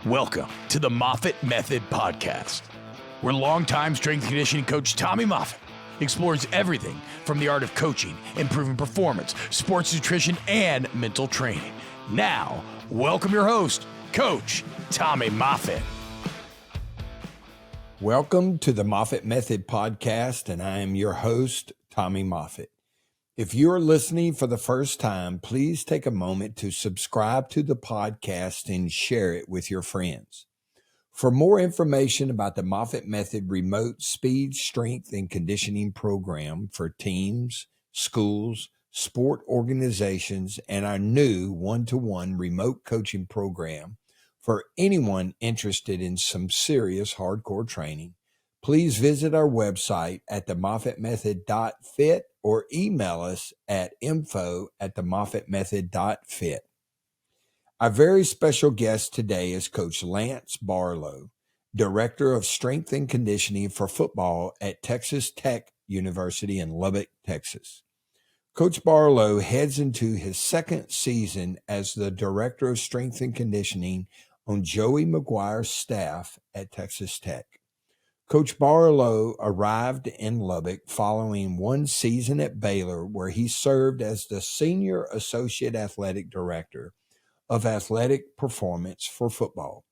Welcome to the Moffitt Method Podcast, where longtime strength and conditioning coach Tommy Moffitt explores everything from the art of coaching, improving performance, sports nutrition, and mental training. Now, welcome your host, Coach Tommy Moffitt. Welcome to the Moffitt Method Podcast, and I am your host, Tommy Moffitt. If you're listening for the first time, please take a moment to subscribe to the podcast and share it with your friends. For more information about the Moffitt Method Remote Speed, Strength, and Conditioning Program for teams, schools, sport organizations, and our new one-to-one remote coaching program for anyone interested in some serious hardcore training, please visit our website at themoffittmethod.fit or email us at info@themoffittmethod.fit. Our very special guest today is Coach Lance Barilow, Director of Strength and Conditioning for football at Texas Tech University in Lubbock, Texas. Coach Barilow heads into his second season as the Director of Strength and Conditioning on Joey McGuire's staff at Texas Tech. Coach Barilow arrived in Lubbock following one season at Baylor, where he served as the Senior Associate Athletic Director of Athletic Performance for football.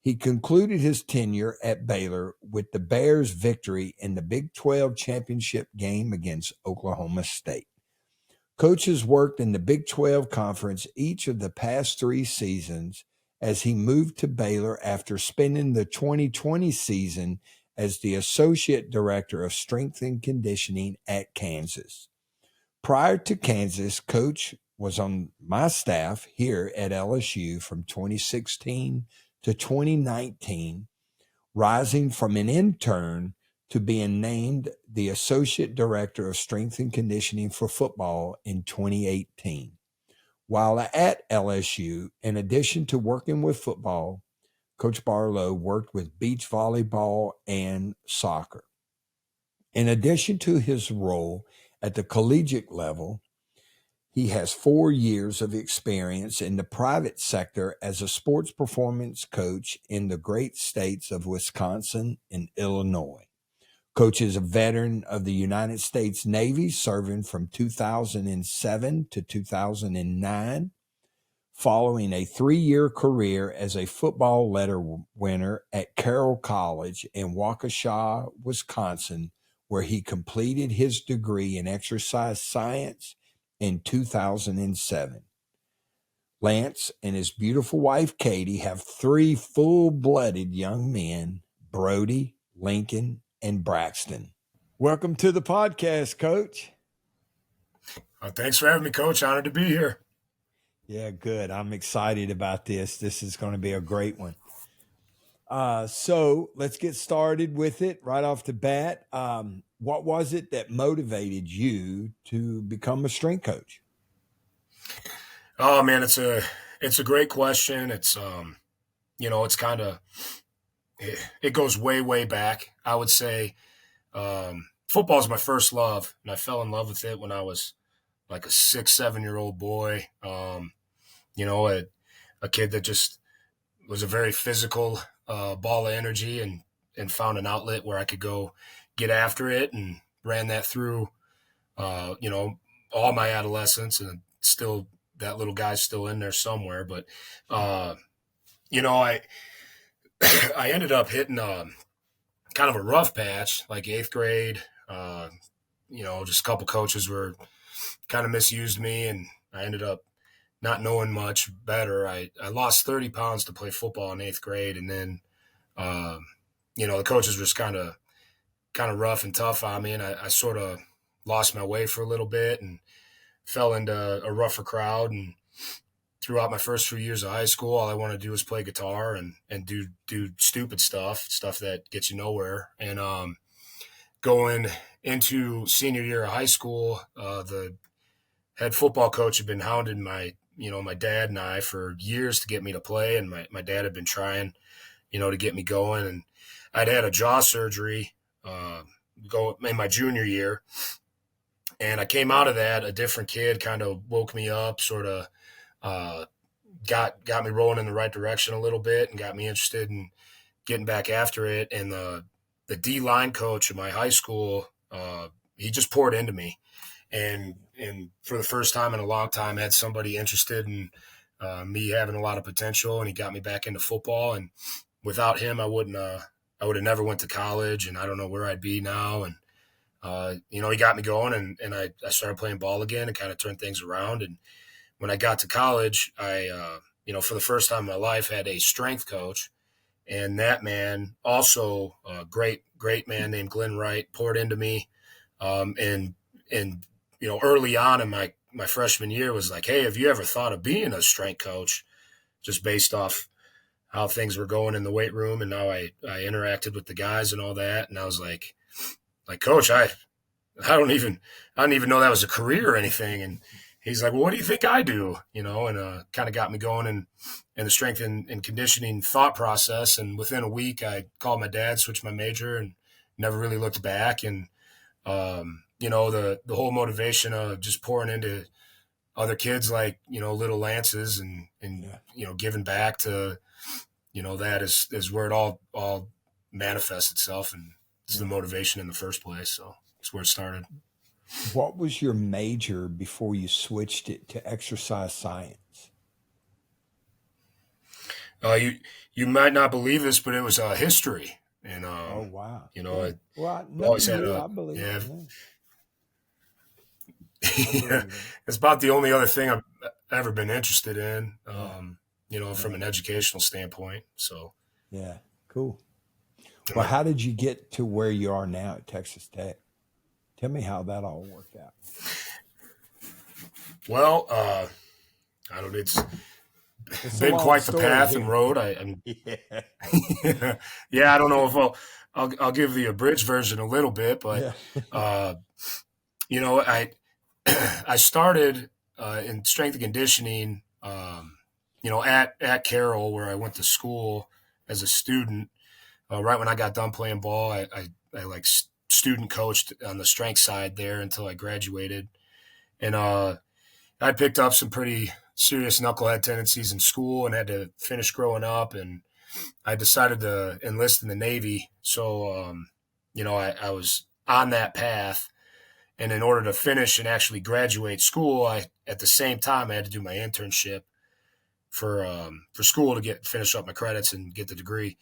He concluded his tenure at Baylor with the Bears' victory in the Big 12 championship game against Oklahoma State. Coach has worked in the Big 12 Conference each of the past 3 seasons as he moved to Baylor after spending the 2020 season as the Associate Director of Strength and Conditioning at Kansas. Prior to Kansas, Coach was on my staff here at LSU from 2016 to 2019, rising from an intern to being named the Associate Director of Strength and Conditioning for football in 2018. While at LSU, in addition to working with football, Coach Barilow worked with beach volleyball and soccer. In addition to his role at the collegiate level, he has 4 years of experience in the private sector as a sports performance coach in the great states of Wisconsin and Illinois. Coach is a veteran of the United States Navy, serving from 2007 to 2009, following a 3-year career as a football letter winner at Carroll College in Waukesha, Wisconsin, where he completed his degree in exercise science in 2007. Lance and his beautiful wife, Katie, have 3 full-blooded young men, Brody, Lincoln, and Braxton. Welcome to the podcast, Coach. Thanks for having me, Coach. Honored to be here. Yeah, good. I'm excited about this. This is going to be a great one. So let's get started with it right off the bat. What was it that motivated you to become a strength coach? Oh man, it's a great question. It's it's kind of it goes way back. I would say football is my first love, and I fell in love with it when I was like a 6-7-year-old boy. A kid that just was a very physical ball of energy and found an outlet where I could go get after it, and ran that through all my adolescence, and still that little guy's still in there somewhere. But I I ended up hitting kind of a rough patch, like 8th grade. Just a couple coaches were kind of misused me, and I ended up not knowing much better. I lost 30 pounds to play football in 8th grade. And then, the coaches were just kind of rough and tough on me. And I sort of lost my way for a little bit and fell into a rougher crowd. And throughout my first few years of high school, all I wanted to do was play guitar and do stupid stuff that gets you nowhere. And going into senior year of high school, the head football coach had been hounding my dad and I for years to get me to play. And my dad had been trying, to get me going. And I'd had a jaw surgery go in my junior year. And I came out of that, a different kid kind of woke me up, sort of got me rolling in the right direction a little bit and got me interested in getting back after it. And the D-line coach at my high school, he just poured into me. And for the first time in a long time, had somebody interested in me having a lot of potential, and he got me back into football. And without him, I would have never went to college, and I don't know where I'd be now. And he got me going, and I started playing ball again and kind of turned things around. And when I got to college, I for the first time in my life had a strength coach, and that man also a great man named Glenn Wright poured into me, and early on in my freshman year was like, hey, have you ever thought of being a strength coach? Just based off how things were going in the weight room and how I interacted with the guys and all that. And I was like, Coach, I don't even know that was a career or anything. And he's like, well, what do you think I do? And kind of got me going in the strength and conditioning thought process. And within a week, I called my dad, switched my major, and never really looked back. And the whole motivation of just pouring into other kids like, little Lances and giving back to, that is where it all manifests itself. And it's the motivation in the first place. So it's where it started. What was your major before you switched it to exercise science? You might not believe this, but it was history. And oh wow! I always had I believe it's about the only other thing I've ever been interested in. From an educational standpoint. So yeah, cool. Well, how did you get to where you are now at Texas Tech? Tell me how that all worked out. Well, I don't. It's been quite the path and road. Yeah, I don't know if I'll give the abridged version a little bit, but I started in strength and conditioning, at Carroll, where I went to school as a student. Right when I got done playing ball, I student coached on the strength side there until I graduated, and I picked up some pretty serious knucklehead tendencies in school and had to finish growing up, and I decided to enlist in the Navy. So, I was on that path, and in order to finish and actually graduate school, at the same time I had to do my internship for school to finish up my credits and get the degree.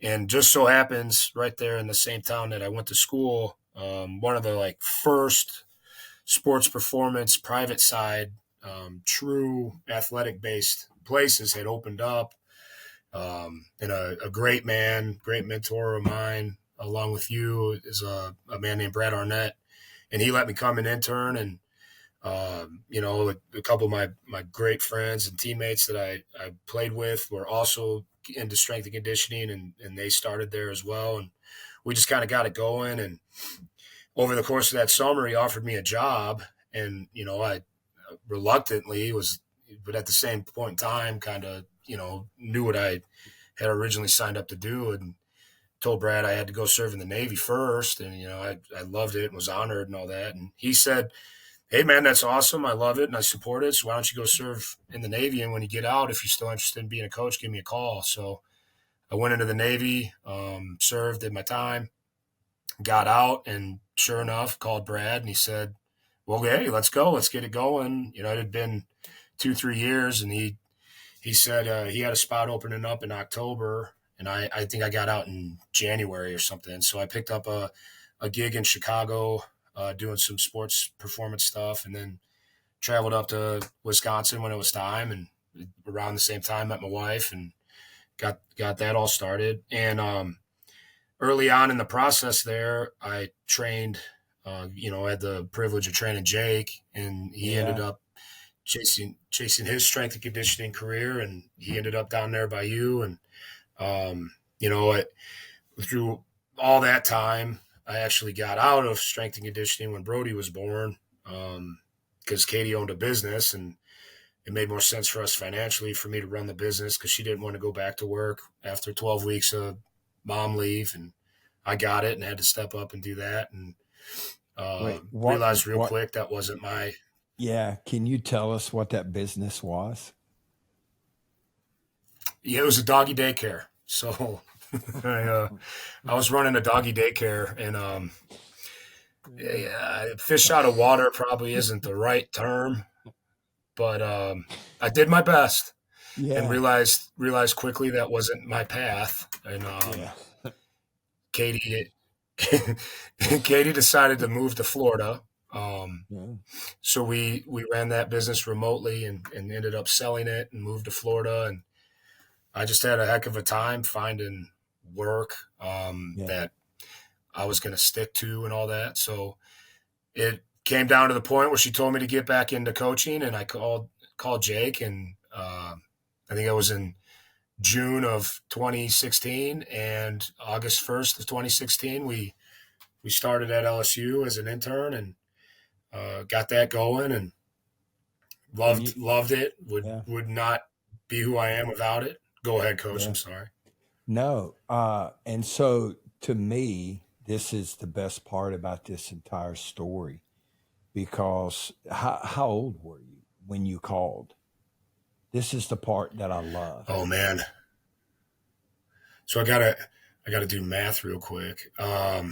And just so happens right there in the same town that I went to school, one of the first sports performance private side, true athletic based places had opened up. And a great man, great mentor of mine, along with you, is a man named Brad Arnett. And he let me come and intern. And, a couple of my great friends and teammates that I played with were also into strength and conditioning, and they started there as well. And we just kind of got it going. And over the course of that summer, he offered me a job, and, I reluctantly but at the same point in time, kind of, knew what I had originally signed up to do, and told Brad I had to go serve in the Navy first. And, I loved it and was honored and all that. And he said, hey man, that's awesome. I love it and I support it. So why don't you go serve in the Navy? And when you get out, if you're still interested in being a coach, give me a call. So I went into the Navy, served, did my time, got out, and sure enough, called Brad, and he said, well, hey, let's go. Let's get it going. It had been 2-3 years, and he said he had a spot opening up in October, and I think I got out in January or something. So I picked up a gig in Chicago doing some sports performance stuff, and then traveled up to Wisconsin when it was time, and around the same time met my wife and got that all started. And early on in the process there, I trained, I had the privilege of training Jake, and he ended up chasing his strength and conditioning career, and he ended up down there by you. And, through all that time, I actually got out of strength and conditioning when Brody was born, because Katie owned a business, and it made more sense for us financially for me to run the business because she didn't want to go back to work after 12 weeks of mom leave. And I got it and had to step up and do that. And realized real quick that wasn't my. Yeah. Can you tell us what that business was? Yeah, it was a doggy daycare. So I was running a doggy daycare, and yeah, fish out of water probably isn't the right term, but I did my best and Yeah. realized quickly that wasn't my path. And Yeah. Katie Katie decided to move to Florida. Um, Yeah. so we ran that business remotely and ended up selling it and moved to Florida. And I just had a heck of a time finding work Yeah. that I was going to stick to and all that. So it came down to the point where she told me to get back into coaching, and I called Jake, and I think I was in June of 2016, and August 1st of 2016, we started at LSU as an intern, and got that going, and And loved it. yeah. Would not be who I am without it. Go ahead, Coach. Yeah. I'm sorry. No. And so to me, this is the best part about this entire story because how old were you when you called? This is the part that I love. Oh man. So I gotta do math real quick. I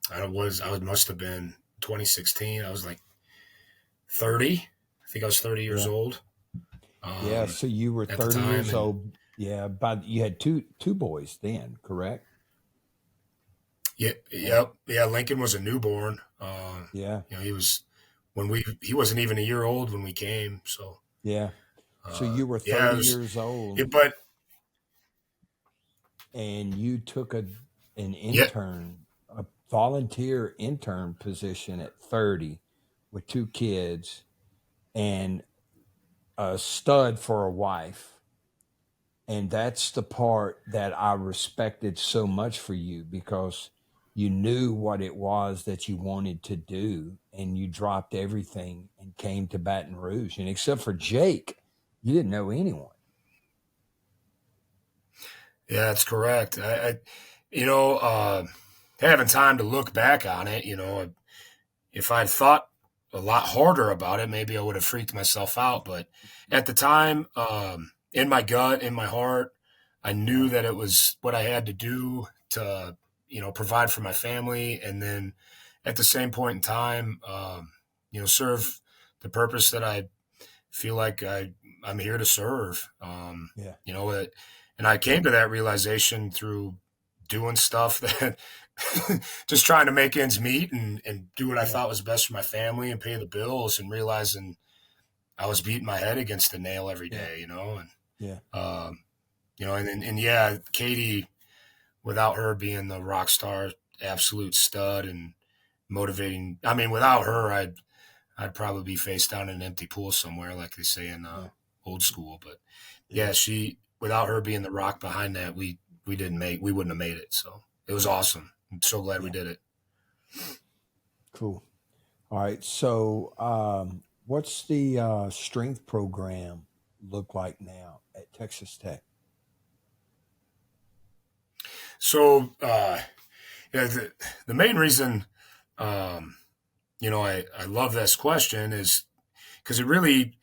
must have been 2016. I was like 30. I think I was 30 years Yeah. old. Yeah. So you were At the 30 time, years and old. Yeah. But you had two boys then, correct? yeah, Yeah. yep, yeah. Lincoln was a newborn. Yeah. He was he wasn't even a year old when we came. So Yeah. So you were yeah, 30 years old but and you took an yeah, intern, a volunteer intern position at 30 with two kids and a stud for a wife. And that's the part that I respected so much for you because you knew what it was that you wanted to do and you dropped everything and came to Baton Rouge. And except for Jake, you didn't know anyone. yeah, that's correct. You know, having time to look back on it, if I'd thought a lot harder about it, maybe I would have freaked myself out. But at the time, in my gut, in my heart, I knew Yeah. that it was what I had to do to, provide for my family. And then at the same point in time, serve the purpose that I feel like I'm here to serve. Yeah. And I came to that realization through doing stuff that just trying to make ends meet and do what I Yeah. thought was best for my family and pay the bills, and realizing I was beating my head against the nail every Yeah. day, Yeah. and yeah, Katie, without her being the rock star, absolute stud and motivating. I mean, without her, I'd probably be face down in an empty pool somewhere, like they say in Yeah. old school. But Yeah. yeah, without her being the rock behind that, we wouldn't have made it. So it was awesome. I'm so glad we Yeah. did it. Cool. All right. So, what's the strength program look like now at Texas Tech? So yeah, the main reason, I love this question is because it really,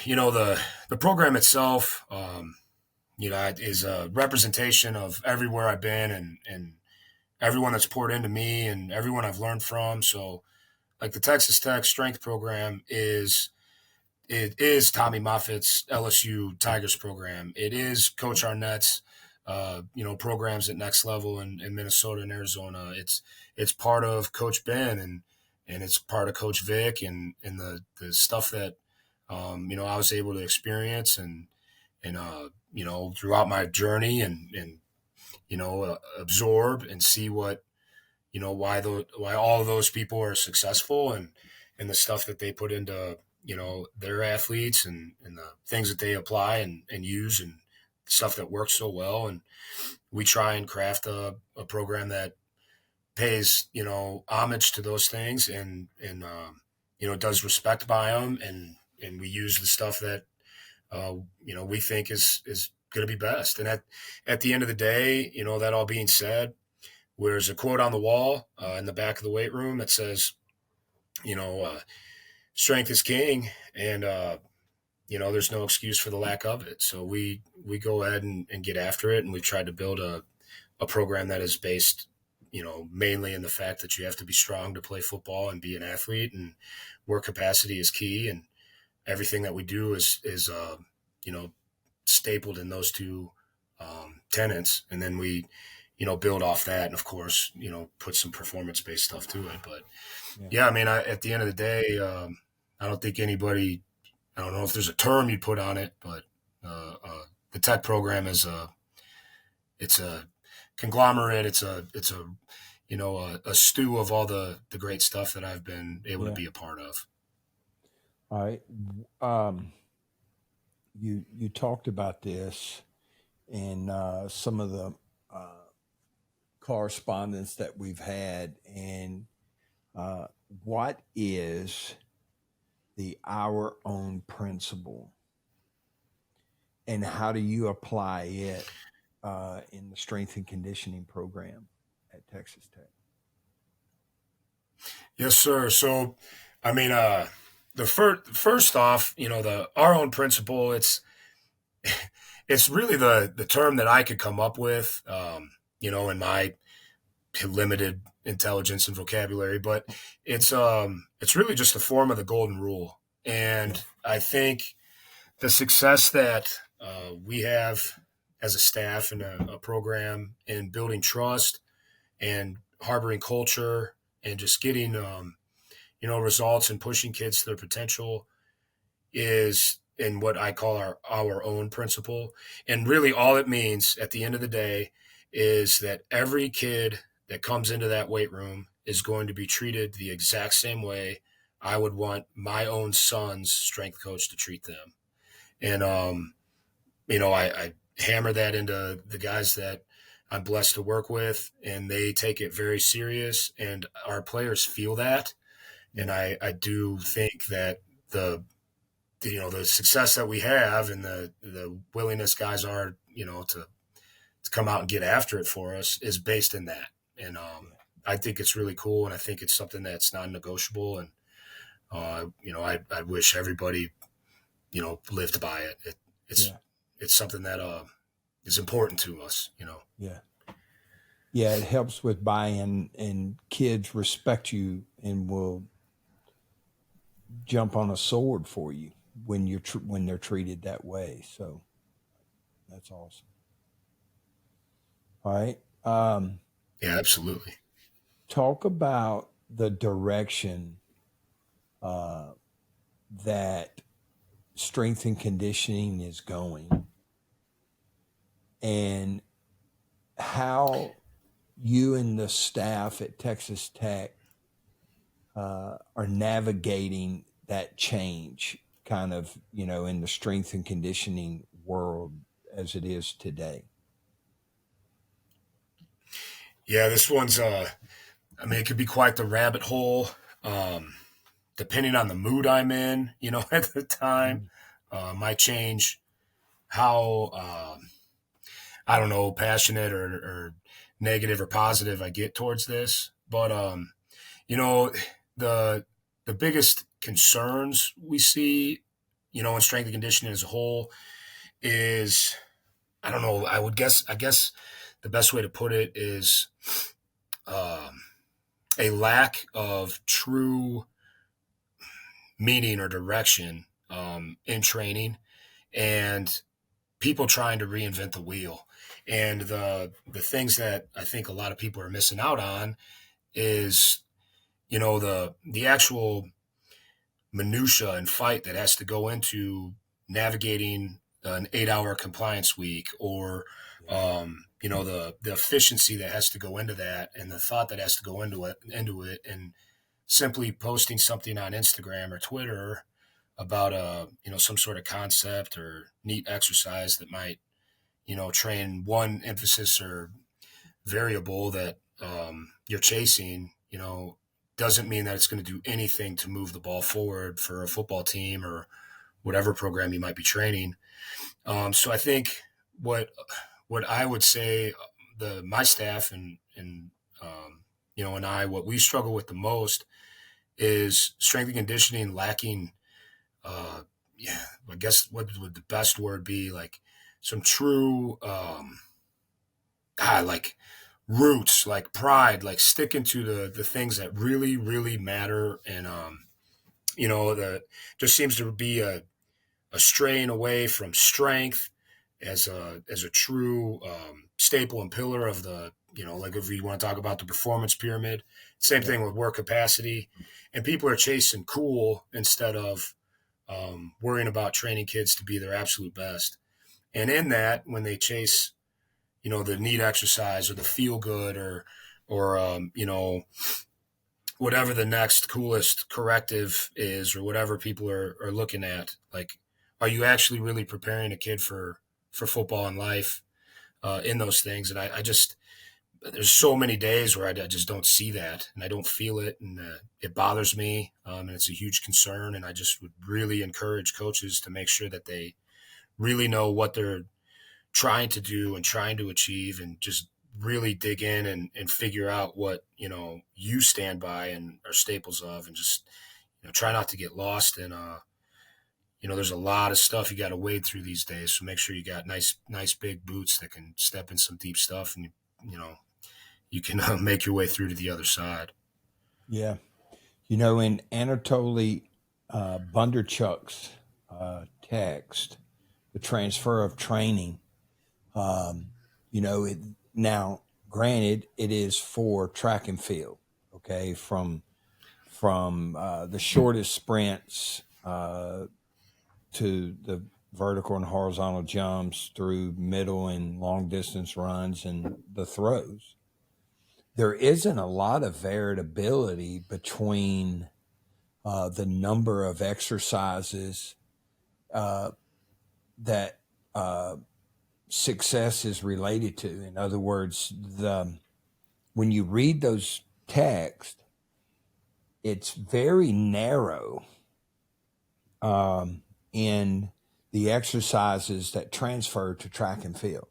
the program itself, is a representation of everywhere I've been and everyone that's poured into me and everyone I've learned from. So like the Texas Tech strength program is Tommy Moffitt's LSU Tigers program. It is Coach Arnett's, programs at Next Level in Minnesota and Arizona. It's part of Coach Ben and it's part of Coach Vic and the stuff that I was able to experience and throughout my journey and absorb and see what why all of those people are successful and the stuff that they put into their athletes and the things that they apply and use and stuff that works so well. And we try and craft a program that pays homage to those things and does respect by them and we use the stuff that we think is going to be best. And at the end of the day, that all being said, there's a quote on the wall in the back of the weight room that says, strength is king. And there's no excuse for the lack of it. So we go ahead and get after it. And we've tried to build a program that is based, mainly in the fact that you have to be strong to play football and be an athlete, and work capacity is key. And everything that we do is stapled in those two tenets. And then we, build off that. And of course, put some performance-based stuff to it. But yeah, I mean, at the end of the day, I don't think anybody, I don't know if there's a term you'd put on it, but the tech program is it's a conglomerate. It's a stew of all the great stuff that I've been able to be a part of. All right. You talked about this in some of the correspondence that we've had, and what is the our own principle, and how do you apply it in the strength and conditioning program at Texas Tech? Yes, sir. So, I mean, the first off, the our own principle, it's really the term that I could come up with, in my limited intelligence and vocabulary, but it's really just a form of the golden rule. And I think the success that we have as a staff and a program in building trust and harboring culture and just getting, results and pushing kids to their potential is in what I call our own principle. And really all it means at the end of the day is that every kid that comes into that weight room is going to be treated the exact same way I would want my own son's strength coach to treat them. And, I hammer that into the guys that I'm blessed to work with, and they take it very serious, and our players feel that. And I do think that the success that we have and the willingness guys are, to come out and get after it for us is based in that. And I think it's really cool, and I think it's something that's non-negotiable. And I wish everybody, lived by it. It's something that is important to us. Yeah, it helps with buy-in, and kids respect you and will jump on a sword for you when when they're treated that way. So that's awesome. All right. Yeah, absolutely. Talk about the direction that strength and conditioning is going, and how you and the staff at Texas Tech are navigating that change kind of, in the strength and conditioning world as it is today. Yeah, this one's, it could be quite the rabbit hole, depending on the mood I'm in, at the time. Might change how, passionate or negative or positive I get towards this. But, the biggest concerns we see, in strength and conditioning as a whole is, I guess the best way to put it is a lack of true meaning or direction in training, and people trying to reinvent the wheel. And the things that I think a lot of people are missing out on is, the actual minutia and fight that has to go into navigating an 8-hour compliance week, or the efficiency that has to go into that, and the thought that has to go into it, and simply posting something on Instagram or Twitter about some sort of concept or neat exercise that might train one emphasis or variable that you're chasing, doesn't mean that it's going to do anything to move the ball forward for a football team or whatever program you might be training. So I think what I would say, my staff and I, what we struggle with the most is strength and conditioning lacking, yeah, I guess what would the best word be? Like some true, like roots, like pride, like sticking to the things that really, really matter. And, the just seems to be a straying away from strength as a true staple and pillar of the, like if you want to talk about the performance pyramid, same thing with work capacity. And people are chasing cool instead of worrying about training kids to be their absolute best. And in that, when they chase, the neat exercise or the feel good or whatever the next coolest corrective is or whatever people are looking at, like, are you actually really preparing a kid for football and life in those things? And I just, there's so many days where I just don't see that and I don't feel it, and it bothers me, and it's a huge concern. And I just would really encourage coaches to make sure that they really know what they're trying to do and trying to achieve, and just really dig in and figure out what, you stand by and are staples of, and just, try not to get lost in, there's a lot of stuff you got to wade through these days. So make sure you got nice big boots that can step in some deep stuff, and you can make your way through to the other side. Yeah. In Anatoly Bondarchuk's text, The Transfer of Training, now, granted, it is for track and field, okay, from the shortest sprints to the vertical and horizontal jumps through middle and long distance runs and the throws. There isn't a lot of variability between the number of exercises that success is related to. In other words, when you read those texts, it's very narrow in the exercises that transfer to track and field.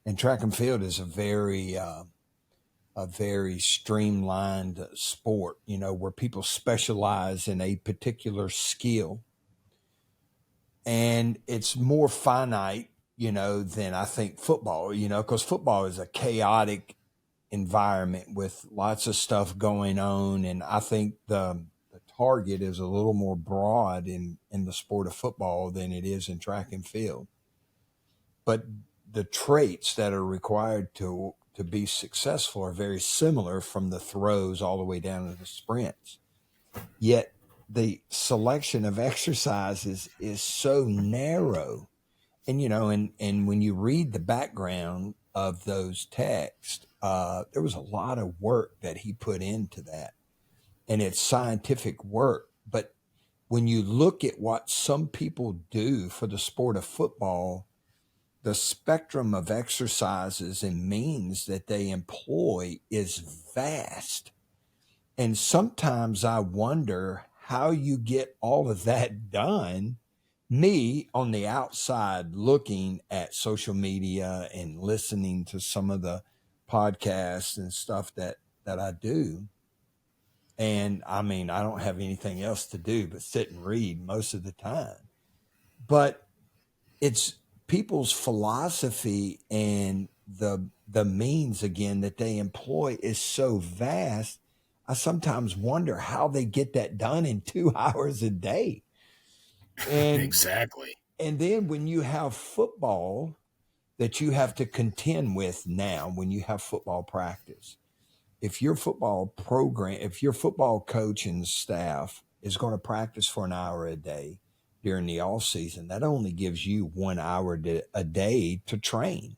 And track and field is a very streamlined sport, where people specialize in a particular skill. And it's more finite, than I think football, because football is a chaotic environment with lots of stuff going on. And I think the target is a little more broad in the sport of football than it is in track and field. But the traits that are required to be successful are very similar, from the throws all the way down to the sprints. Yet the selection of exercises is so narrow. And, and when you read the background of those texts, there was a lot of work that he put into that. And it's scientific work. But when you look at what some people do for the sport of football, the spectrum of exercises and means that they employ is vast. And sometimes I wonder how you get all of that done. Me, on the outside, looking at social media and listening to some of the podcasts and stuff that I do. And I mean, I don't have anything else to do but sit and read most of the time. But it's people's philosophy and the means, again, that they employ is so vast. I sometimes wonder how they get that done in 2 hours a day. And Exactly. And then when you have football that you have to contend with now, when you have football practice, if your football coach and staff is going to practice for an hour a day during the off season, that only gives you 1 hour a day to train.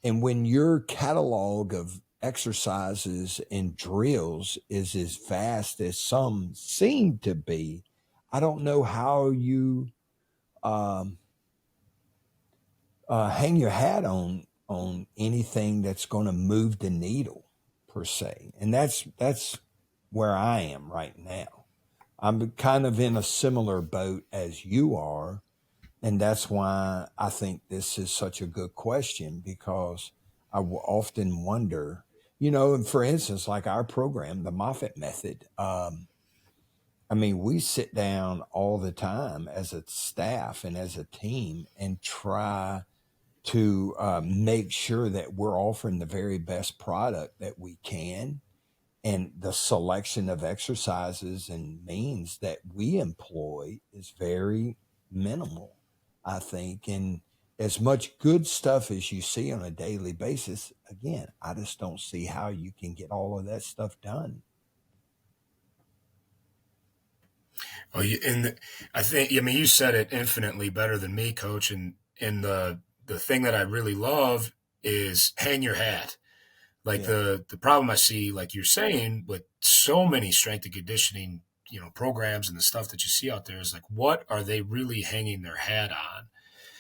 And when your catalog of exercises and drills is as vast as some seem to be, I don't know how you hang your hat on anything that's going to move the needle per se. And that's where I am right now. I'm kind of in a similar boat as you are. And that's why I think this is such a good question, because I will often wonder, and for instance, like our program, the Moffitt method, I mean, we sit down all the time as a staff and as a team and try to make sure that we're offering the very best product that we can. And the selection of exercises and means that we employ is very minimal, I think. And as much good stuff as you see on a daily basis, again, I just don't see how you can get all of that stuff done. Oh, I think, I mean, you said it infinitely better than me, Coach. And the thing that I really love is hang your hat. Like Yeah. the problem I see, like you're saying, with so many strength and conditioning, programs and the stuff that you see out there is like, what are they really hanging their hat on?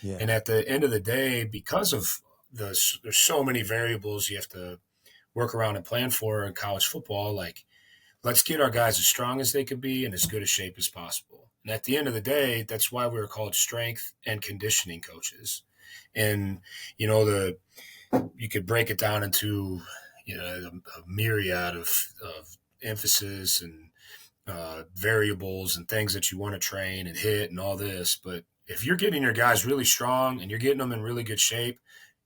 Yeah. And at the end of the day, because of there's so many variables you have to work around and plan for in college football, like let's get our guys as strong as they can be and as good a shape as possible. And at the end of the day, that's why we were called strength and conditioning coaches. And, you could break it down into, a myriad of emphasis and variables and things that you want to train and hit and all this. But if you're getting your guys really strong and you're getting them in really good shape,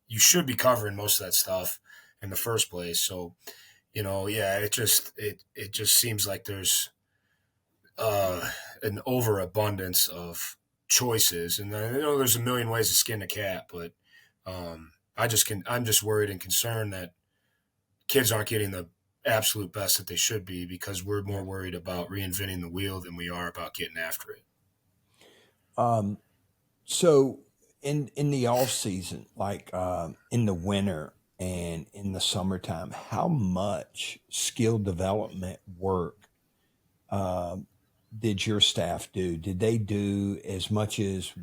you should be covering most of that stuff in the first place. So, it just seems like there's an overabundance of choices, and I know there's a million ways to skin a cat, but I'm just worried and concerned that kids aren't getting the absolute best that they should be because we're more worried about reinventing the wheel than we are about getting after it. Um, so in the off season, like in the winter and in the summertime, how much skill development work did your staff do? Did they do as much as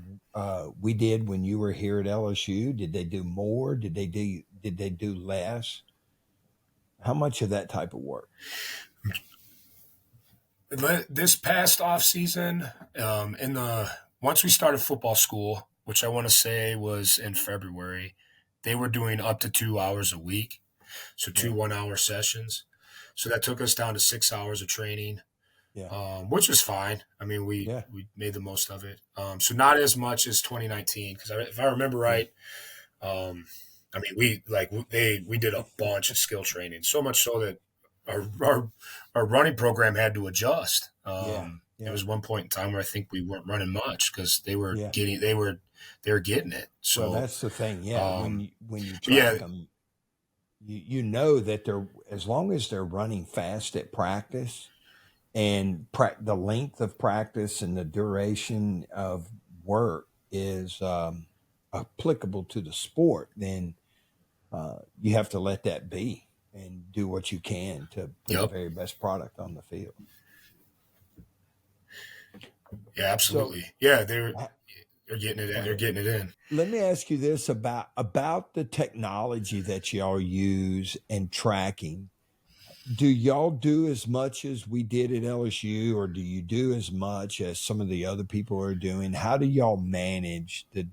we did when you were here at LSU? Did they do more? Did they do less? How much of that type of work? This past off season, in the once we started football school, which I want to say was in February, they were doing up to 2 hours a week, so two Yeah, 1 hour sessions. So that took us down to 6 hours of training, yeah, which was fine. I mean, we yeah, we made the most of it. So not as much as 2019, because if I remember yeah, right, um, I mean, we did a bunch of skill training, so much so that our running program had to adjust. yeah, There yeah, was one point in time where I think we weren't running much because they were yeah. getting it. Well, So, that's the thing. Yeah, when um, you but yeah, track them, you know that they're, as long as they're running fast at practice and the length of practice and the duration of work is applicable to the sport, then you have to let that be and do what you can to put the yep, very best product on the field. yeah, So, absolutely, yeah, ha- they're getting it. go They're ahead. getting it in. Let me ask you this about the technology that y'all use and tracking. Do y'all do as much as we did at LSU, or do you do as much as some of the other people are doing? How do y'all manage the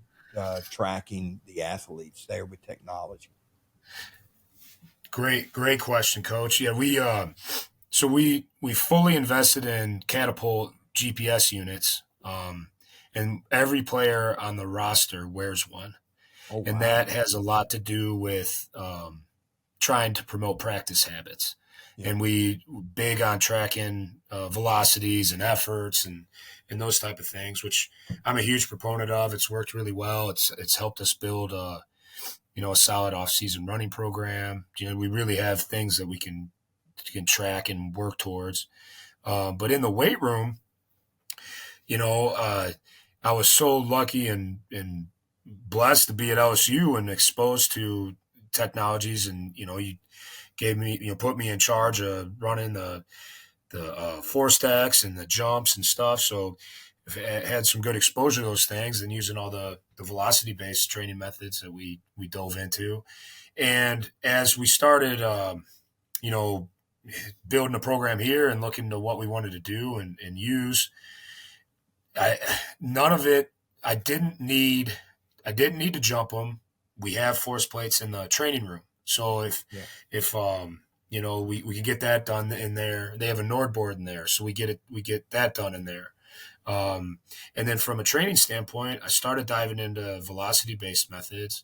tracking the athletes there with technology? Great question, Coach. Yeah, we fully invested in Catapult GPS units, and every player on the roster wears one, Oh and that wow, has a lot to do with trying to promote practice habits. yeah, And we big on tracking velocities and efforts and those type of things, which I'm a huge proponent of. It's worked really well. It's helped us build a solid off-season running program. We really have things that we can track and work towards. But in the weight room, you know, uh, I was so lucky and blessed to be at LSU and exposed to technologies, and you gave me, put me in charge of running the four stacks and the jumps and stuff. So if I had some good exposure to those things and using all the velocity based training methods that we dove into. And as we started, you know, building a program here and looking to what we wanted to do and use, I none of it. I didn't need. I didn't need to jump them. We have force plates in the training room. So yeah, if we can get that done in there. They have a Nord board in there, so we get that done in there. And then from a training standpoint, I started diving into velocity-based methods,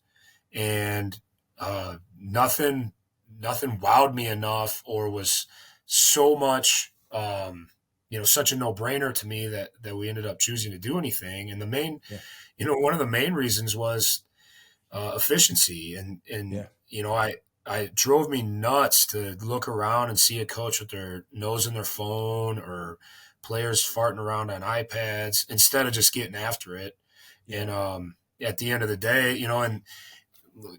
and nothing wowed me enough or was so much, such a no-brainer to me that we ended up choosing to do anything. And the main, one of the main reasons was efficiency. And I drove me nuts to look around and see a coach with their nose in their phone or players farting around on iPads instead of just getting after it. And at the end of the day, and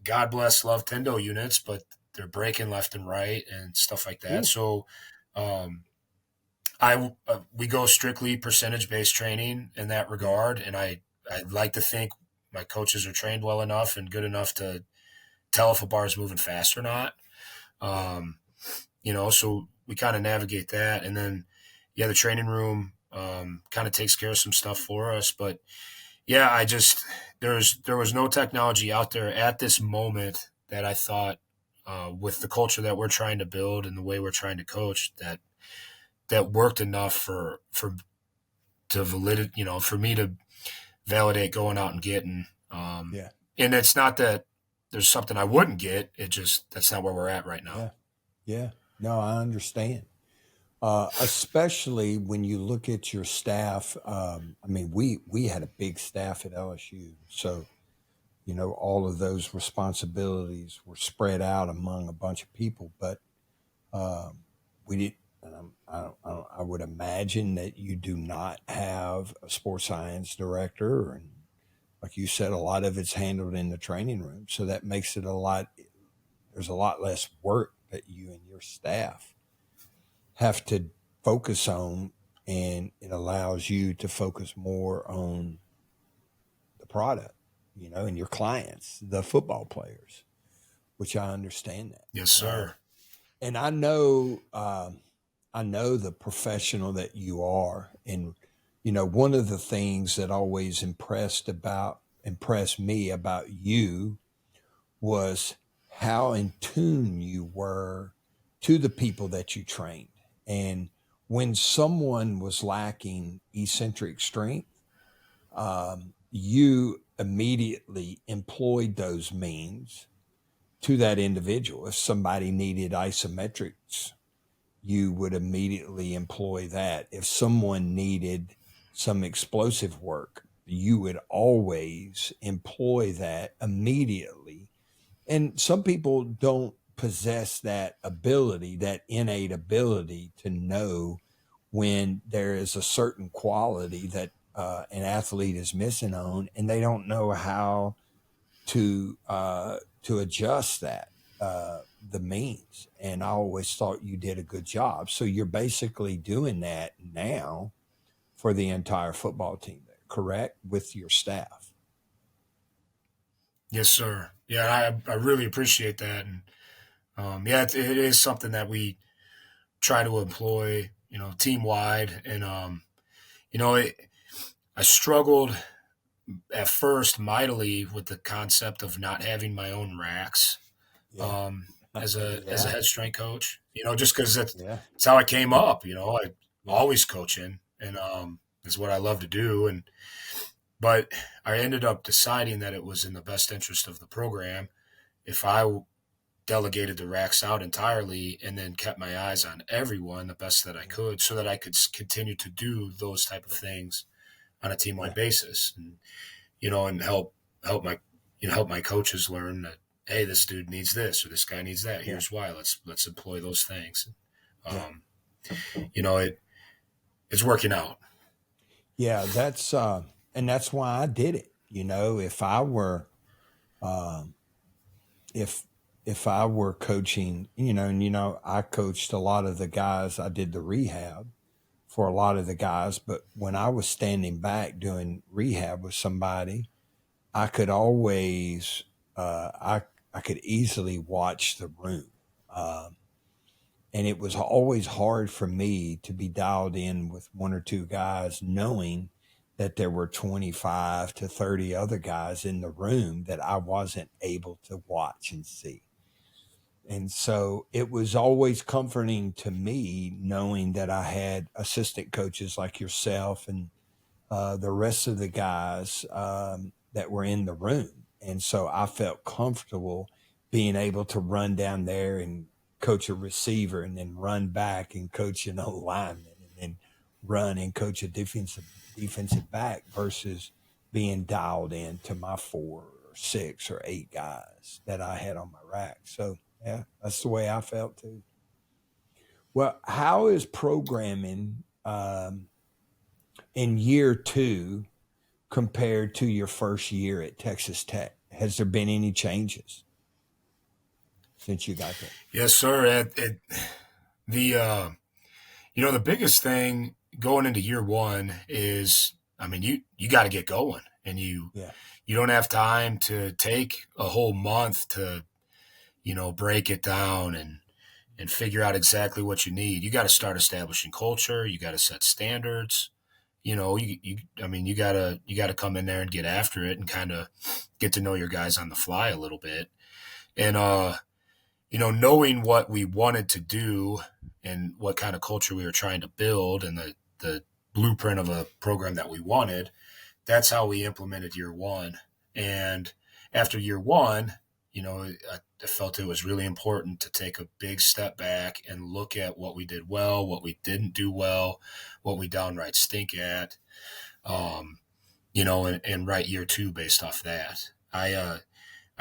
God bless love Tendo units, but they're breaking left and right and stuff like that. So we go strictly percentage-based training in that regard. And I'd like to think my coaches are trained well enough and good enough to tell if a bar is moving fast or not. So we kind of navigate that. And then, the training room kind of takes care of some stuff for us. But there was no technology out there at this moment that I thought with the culture that we're trying to build and the way we're trying to coach that worked enough for me to validate going out and getting. And it's not that there's something I wouldn't get. It just, that's not where we're at right now. Yeah. No, I understand. Especially when you look at your staff. We had a big staff at LSU. So, all of those responsibilities were spread out among a bunch of people, but we did. And I would imagine that you do not have a sports science director, and like you said, a lot of it's handled in the training room. So that makes it there's a lot less work that you and your staff have to focus on, and it allows you to focus more on the product, and your clients, the football players, which I understand that. Yes, sir. And I know the professional that you are. And, one of the things that always impressed me about you was how in tune you were to the people that you trained. And when someone was lacking eccentric strength, you immediately employed those means to that individual. If somebody needed isometrics, you would immediately employ that. If someone needed some explosive work, you would always employ that immediately. And some people don't possess that ability, that innate ability to know when there is a certain quality that an athlete is missing on, and they don't know how to adjust that, the means. And I always thought you did a good job. So you're basically doing that now for the entire football team, correct? With your staff. Yes, sir. Yeah, I really appreciate that. And it is something that we try to employ, team wide. And, I struggled at first mightily with the concept of not having my own racks as a head strength coach, just because that's how I came up. I always coaching, and is what I love to do. But I ended up deciding that it was in the best interest of the program if I delegated the racks out entirely and then kept my eyes on everyone the best that I could, so that I could continue to do those type of things on a team-wide basis, and and help my coaches learn that, hey, this dude needs this or this guy needs that. Here's why. Let's employ those things. It's working out. Yeah, that's and that's why I did it. If I were if I were coaching, I coached a lot of the guys. I did the rehab for a lot of the guys, but when I was standing back doing rehab with somebody, I could always, I could easily watch the room. And it was always hard for me to be dialed in with one or two guys, knowing that there were 25 to 30 other guys in the room that I wasn't able to watch and see. And so it was always comforting to me knowing that I had assistant coaches like yourself and the rest of the guys that were in the room. And so I felt comfortable being able to run down there and coach a receiver and then run back and coach an O lineman and then run and coach a defensive back versus being dialed in to my 4 or 6 or 8 guys that I had on my rack. So yeah, that's the way I felt too. Well, how is programming in year 2 compared to your first year at Texas Tech? Has there been any changes since you got there? Yes, sir. The biggest thing going into year 1 is, you got to get going, and you don't have time to take a whole month to, break it down and figure out exactly what you need. You got to start establishing culture. You got to set standards. You gotta come in there and get after it and kind of get to know your guys on the fly a little bit. And, knowing what we wanted to do and what kind of culture we were trying to build and the blueprint of a program that we wanted, that's how we implemented year 1. And after year 1, I felt it was really important to take a big step back and look at what we did well, what we didn't do well, what we downright stink at, and write year 2 based off that. I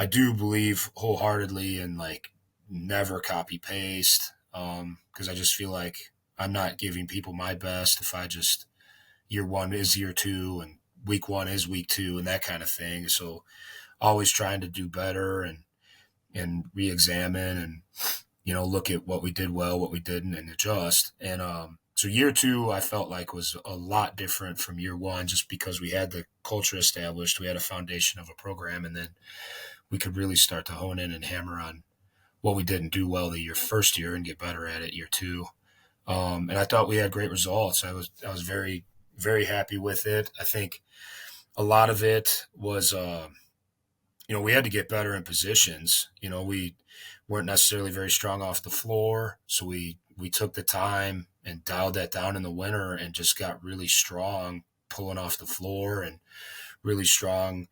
do believe wholeheartedly in never copy paste, because I just feel like I'm not giving people my best if I just year 1 is year 2 and week 1 is week 2 and that kind of thing. So always trying to do better and re-examine and, look at what we did well, what we didn't, and adjust. And so year 2, I felt like was a lot different from year 1 just because we had the culture established, we had a foundation of a program, and then we could really start to hone in and hammer on what we didn't do well the first year and get better at it year 2. And I thought we had great results. I was very, very happy with it. I think a lot of it was we had to get better in positions. We weren't necessarily very strong off the floor. So we took the time and dialed that down in the winter and just got really strong pulling off the floor and really strong.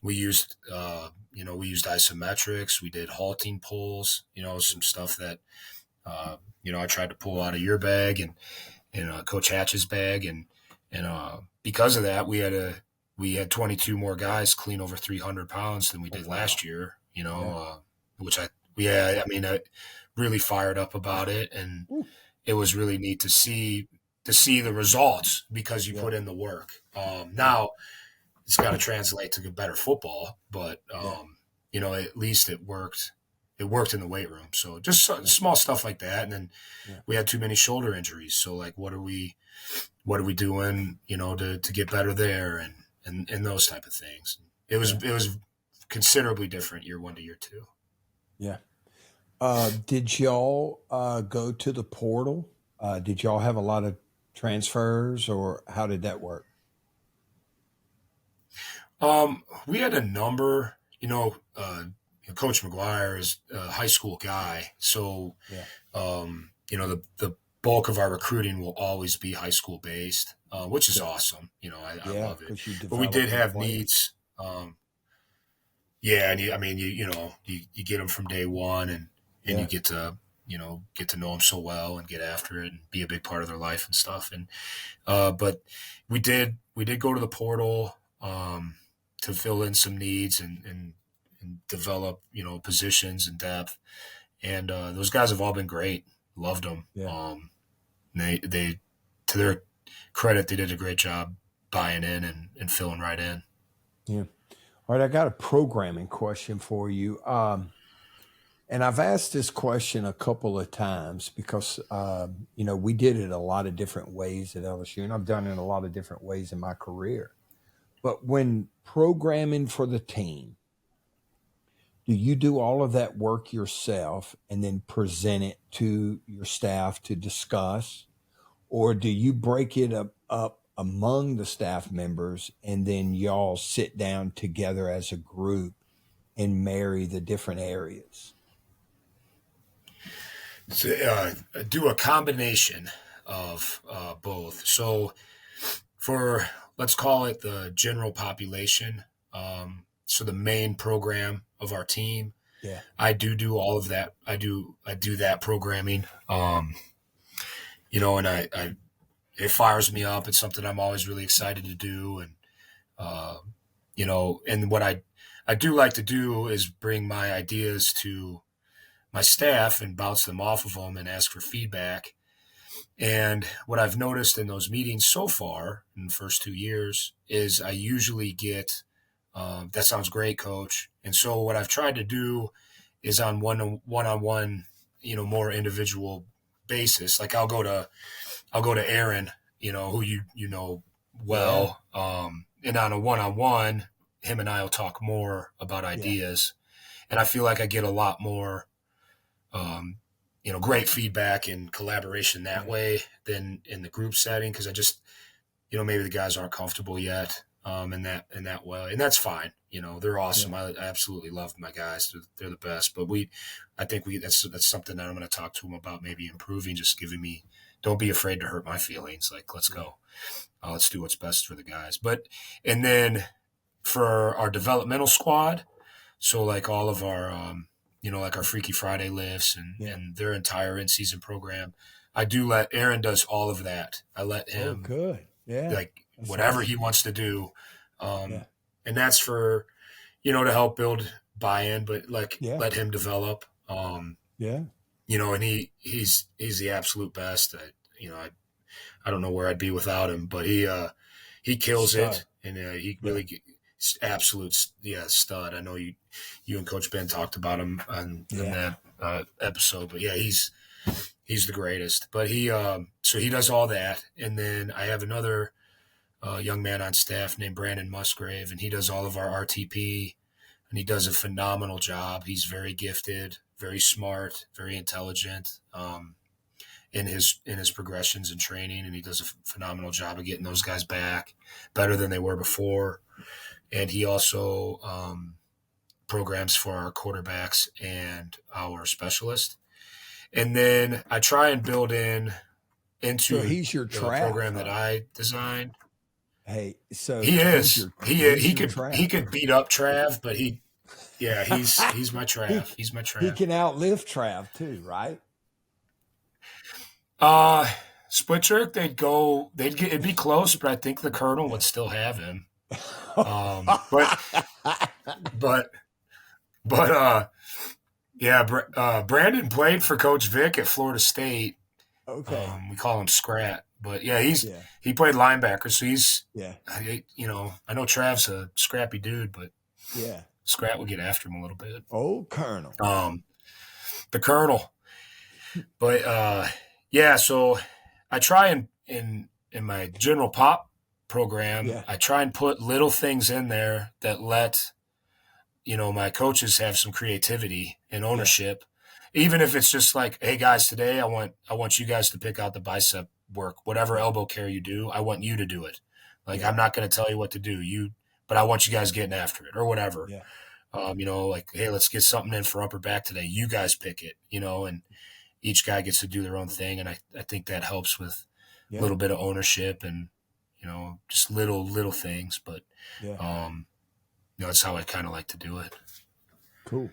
We used isometrics. We did halting pulls, some stuff that, I tried to pull out of your bag and Coach Hatch's bag. And because of that, we had 22 more guys clean over 300 pounds than we did last year, which I really fired up about it. And it was really neat to see the results because you put in the work. Now it's got to translate to better football, but at least it worked. It worked in the weight room. So just small stuff like that. And then we had too many shoulder injuries. So what are we doing, to get better there and those type of things. It was considerably different year 1 to year 2. Yeah. Did y'all go to the portal? Did y'all have a lot of transfers, or how did that work? We had a number, Coach McGuire is a high school guy. So, the bulk of our recruiting will always be high school based, which is awesome. I love it. But we did have needs. And you get them from day one and you get to know them so well and get after it and be a big part of their life and stuff. And, but we did go to the portal, to fill in some needs and develop, positions and depth. And, those guys have all been great. Loved them. Yeah. They, to their credit, they did a great job buying in and filling right in. Yeah. All right. I got a programming question for you. And I've asked this question a couple of times because, we did it a lot of different ways at LSU, and I've done it a lot of different ways in my career. But when programming for the team, do you do all of that work yourself and then present it to your staff to discuss? Or do you break it up among the staff members and then y'all sit down together as a group and marry the different areas? do a combination of both. So for, let's call it the general population, so the main program of our team, Yeah. I do all of that. I do that programming, you know, and it fires me up. It's something I'm always really excited to do. And, you know, and what I do like to do is bring my ideas to my staff and bounce them off of them and ask for feedback. And what I've noticed in those meetings so far in the first 2 years is I usually get, that sounds great, coach. And so what I've tried to do is on one-on-one, you know, more individual basis. Like I'll go to Aaron, you know, who you know well. And on a one-on-one, him and I will talk more about ideas. And I feel like I get a lot more, you know, great feedback and collaboration that way than in the group setting. Cause I just, you know, maybe the guys aren't comfortable yet, in that way. And that's fine. You know, they're awesome. I absolutely love my guys. They're the best, but I think that's something that I'm going to talk to them about, maybe improving, just giving me, don't be afraid to hurt my feelings. Like, let's go. Let's do what's best for the guys. And then for our developmental squad, so like all of our, you know, like our Freaky Friday lifts and their entire in-season program, I do let Aaron does all of that. I let him, good. Yeah. Like that's whatever awesome. He wants to do. And that's for, you know, to help build buy-in, but like let him develop. You know, and he's the absolute best. You know, I don't know where I'd be without him, but he kills it, and he really absolute stud. I know you and Coach Ben talked about him in that episode, but he's the greatest. But so he does all that, and then I have another young man on staff named Brandon Musgrave, and he does all of our RTP, and he does a phenomenal job. He's very gifted, very smart, very intelligent in his progressions and training, and he does a phenomenal job of getting those guys back better than they were before. And he also programs for our quarterbacks and our specialist. And then I try and build into he's your the Trav, program that I designed. Hey, so he is. He could beat up Trav, but he's my Trav. He's my Trav. He can outlive Trav too, right? Split trick, it'd be close, but I think the Colonel would still have him. Brandon played for Coach Vic at Florida State. Okay. We call him Scrat, but he played linebacker, so he's you know, I know Trav's a scrappy dude, but Scrat would get after him a little bit. Oh, Colonel. The Colonel. But so I try in my general pop program, I try and put little things in there that let, you know, my coaches have some creativity and ownership. Even if it's just like, hey guys, today I want you guys to pick out the bicep work, whatever elbow carry you do, I want you to do it. Like I'm not going to tell you what to do, but I want you guys getting after it or whatever. You know, like, hey, let's get something in for upper back today. You guys pick it, you know, and each guy gets to do their own thing. And I think that helps with a little bit of ownership and, you know, just little things, but you know, that's how I kind of like to do it. Cool.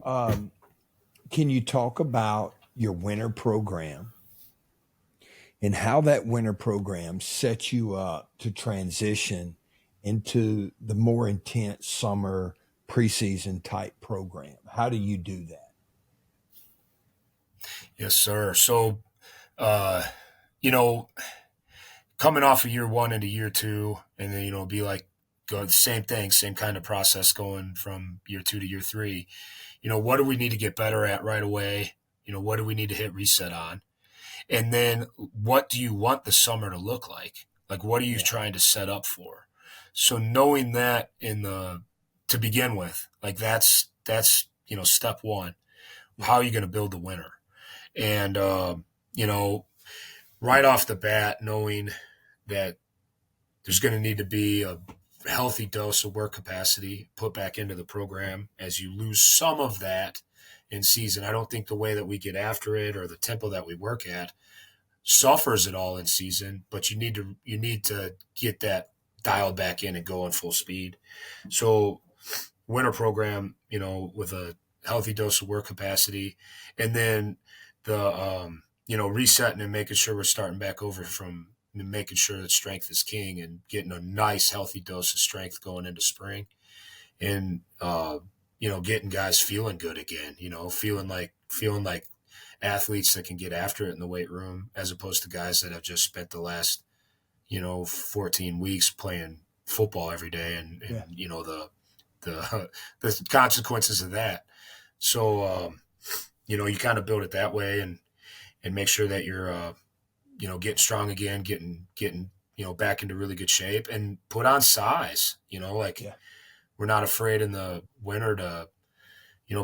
Can you talk about your winter program and how that winter program sets you up to transition into the more intense summer preseason type program? How do you do that? Yes, sir. So, you know, coming off of year one into year two, and then, you know, be like, go the same thing, same kind of process going from year two to year three. You know, what do we need to get better at right away? You know, what do we need to hit reset on? And then what do you want the summer to look like? Like, what are you trying to set up for? So knowing that to begin with, like that's, you know, step one. How are you going to build the winter? And, you know, right off the bat, knowing that there's going to need to be a healthy dose of work capacity put back into the program as you lose some of that in season. I don't think the way that we get after it or the tempo that we work at suffers at all in season, but you need to get that dialed back in and go in full speed. So winter program, with a healthy dose of work capacity, and then the resetting and making sure we're starting back over from making sure that strength is king and getting a nice healthy dose of strength going into spring, and getting guys feeling good again, feeling like athletes that can get after it in the weight room, as opposed to guys that have just spent the last 14 weeks playing football every day and the consequences of that. So you kind of build it that way and make sure that you're getting strong again, getting back into really good shape, and put on size. We're not afraid in the winter to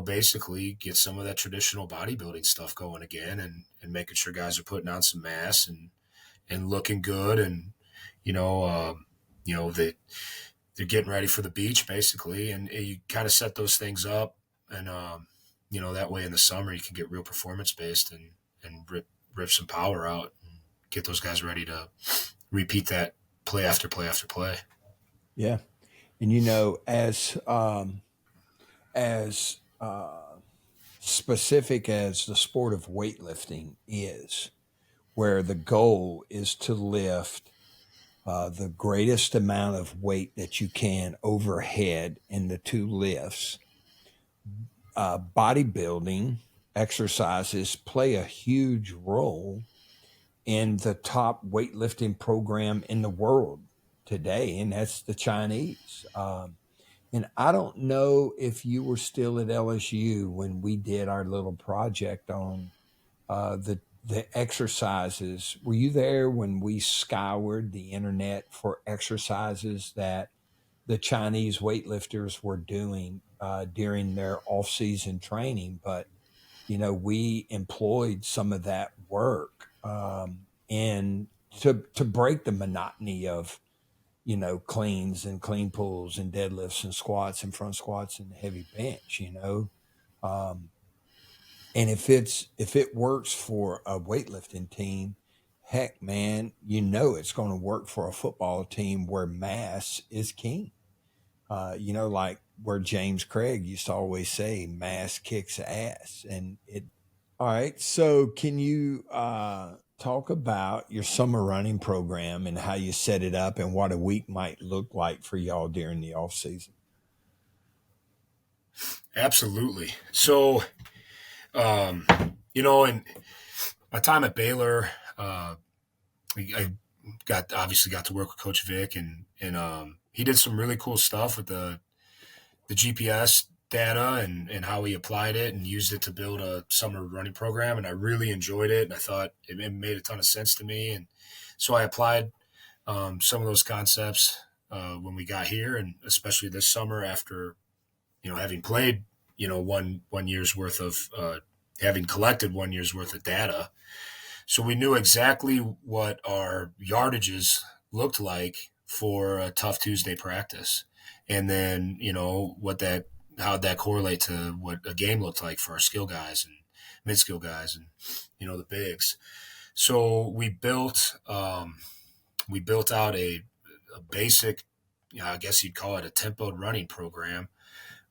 basically get some of that traditional bodybuilding stuff going again, and making sure guys are putting on some mass and looking good, and they're getting ready for the beach basically, and you kind of set those things up, and that way in the summer you can get real performance based and rip some power out and get those guys ready to repeat that play after play after play. Yeah. And as specific as the sport of weightlifting is, where the goal is to lift the greatest amount of weight that you can overhead in the two lifts, bodybuilding exercises play a huge role in the top weightlifting program in the world today, and that's the Chinese. And I don't know if you were still at LSU when we did our little project on the exercises. Were you there when we scoured the internet for exercises that the Chinese weightlifters were doing during their off-season training? But we employed some of that work and to break the monotony of cleans and clean pulls and deadlifts and squats and front squats and heavy bench, and if it works for a weightlifting team, heck man, it's going to work for a football team where mass is king. Like where James Craig used to always say, mass kicks ass. And all right. So can you talk about your summer running program and how you set it up and what a week might look like for y'all during the off season? Absolutely. So, in my time at Baylor, I obviously got to work with Coach Vic, and he did some really cool stuff with the GPS data and how he applied it and used it to build a summer running program. And I really enjoyed it. And I thought it made a ton of sense to me. And so I applied some of those concepts when we got here, and especially this summer after, having played, one year's worth of having collected 1 year's worth of data. So we knew exactly what our yardages looked like for a tough Tuesday practice. And then, how'd that correlate to what a game looked like for our skill guys and mid-skill guys and, the bigs. So we built out a basic, I guess you'd call it a tempoed running program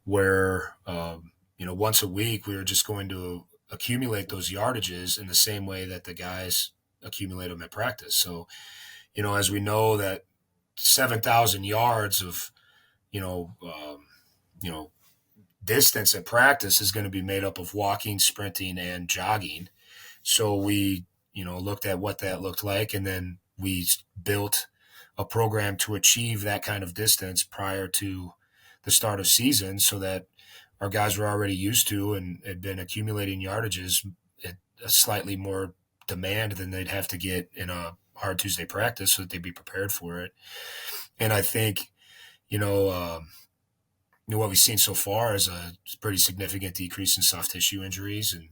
where, once a week we were just going to accumulate those yardages in the same way that the guys accumulate them at practice. So, as we know that 7,000 yards of, distance at practice is going to be made up of walking, sprinting, and jogging. So we, looked at what that looked like, and then we built a program to achieve that kind of distance prior to the start of season, so that our guys were already used to and had been accumulating yardages at a slightly more demand than they'd have to get in a hard Tuesday practice, so that they'd be prepared for it. And I think, what we've seen so far is a pretty significant decrease in soft tissue injuries, and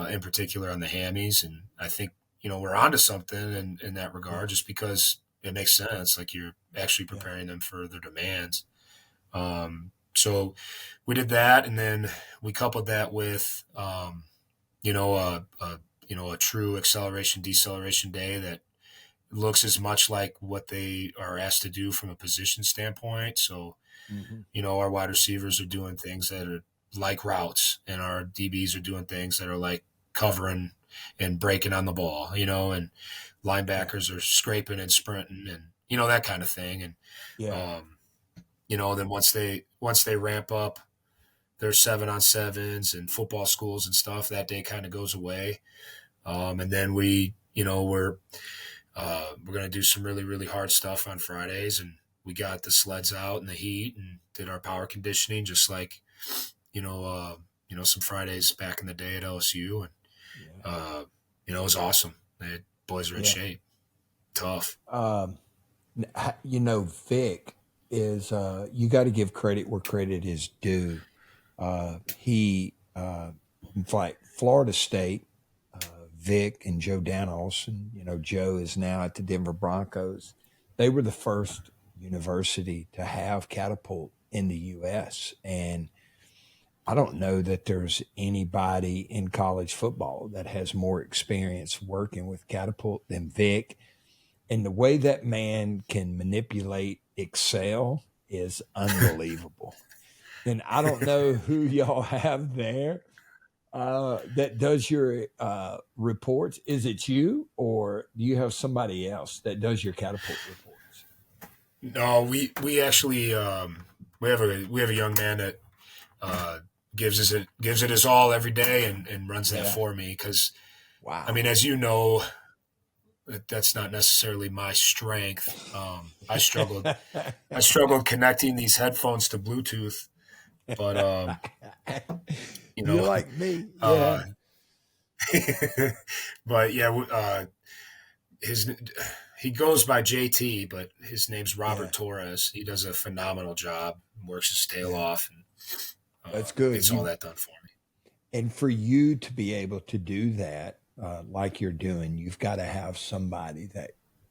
in particular on the hammies. And I think, we're onto something in that regard, just because it makes sense. Like, you're actually preparing them for their demands. So we did that, and then we coupled that with, a true acceleration deceleration day that looks as much like what they are asked to do from a position standpoint. So, our wide receivers are doing things that are like routes, and our DBs are doing things that are like covering and breaking on the ball, and linebackers are scraping and sprinting and, that kind of thing. And, then once they ramp up their 7-on-7s and football schools and stuff, that day kind of goes away. And then we're going to do some really, really hard stuff on Fridays, and we got the sleds out in the heat and did our power conditioning, just like, some Fridays back in the day at LSU. And, it was awesome. The boys are in shape. Tough. Vic is, you got to give credit where credit is due. He, like Florida State, Vic and Joe Danos, and Joe is now at the Denver Broncos. They were the first university to have catapult in the U.S. And I don't know that there's anybody in college football that has more experience working with catapult than Vic. And the way that man can manipulate Excel is unbelievable. And I don't know who y'all have there that does your reports. Is it you, or do you have somebody else that does your catapult reports? No, we actually we have a young man that gives it his all every day and runs that for me, because wow. I mean, as you know, that's not necessarily my strength. I struggled connecting these headphones to Bluetooth, but you're like me. But he goes by JT, but his name's Robert Torres. He does a phenomenal job, works his tail off, and that's good. Gets all that done for me. And for you to be able to do that, like you're doing, you've got to have somebody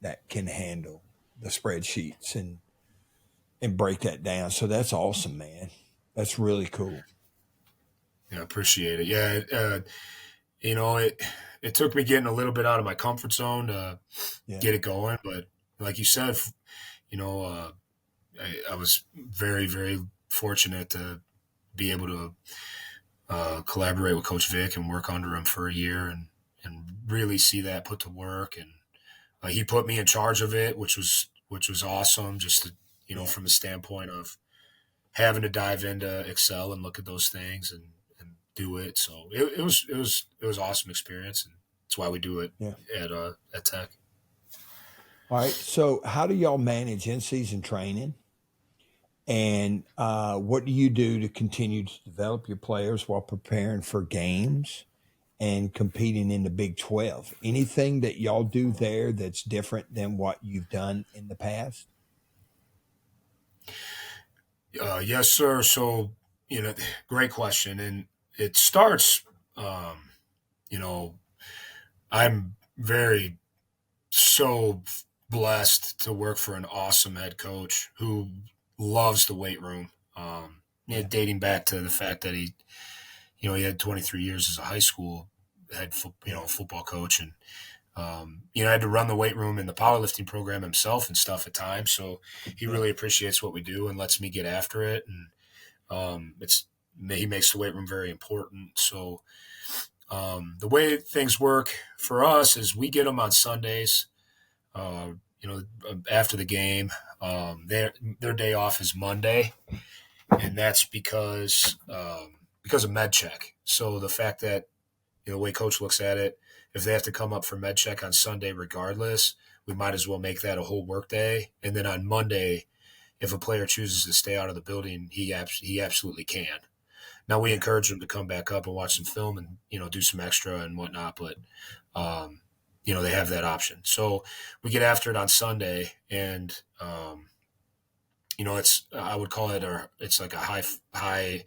that can handle the spreadsheets and break that down. So that's awesome, man. That's really cool. Yeah, appreciate it. Yeah, it took me getting a little bit out of my comfort zone to get it going. But like you said, I was very, very fortunate to be able to collaborate with Coach Vic and work under him for a year and really see that put to work. And he put me in charge of it, which was awesome, just to, from the standpoint of having to dive into Excel and look at those things and do it. So it was awesome experience, and that's why we do it at Tech. All right. So how do y'all manage in-season training? And what do you do to continue to develop your players while preparing for games and competing in the Big 12? Anything that y'all do there that's different than what you've done in the past? Yes, sir. So, great question. And it starts, I'm so blessed to work for an awesome head coach who loves the weight room. Dating back to the fact that he had 23 years as a high school head, football coach, and had to run the weight room and the powerlifting program himself and stuff at times. So he really appreciates what we do and lets me get after it. And he makes the weight room very important. So the way things work for us is we get them on Sundays. After the game, their day off is Monday, and that's because of med check. So the fact that the way coach looks at it, if they have to come up for med check on Sunday regardless, we might as well make that a whole work day. And then on Monday, if a player chooses to stay out of the building, he absolutely can. Now we encourage them to come back up and watch some film and do some extra and whatnot, but they have that option. So we get after it on Sunday, and I would call it it's like a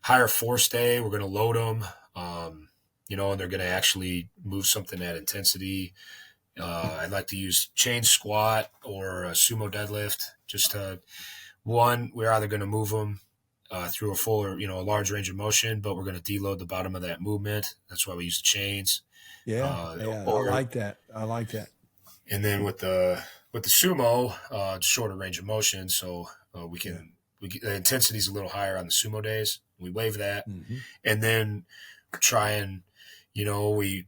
higher force day. We're going to load them, and they're going to actually move something at intensity. I'd like to use chain squat or a sumo deadlift. We're either going to move them through a fuller, a large range of motion, but we're going to deload the bottom of that movement. That's why we use the chains. Yeah. I like that. And then with the sumo, shorter range of motion, so the intensity is a little higher on the sumo days. We waive that, and then try and we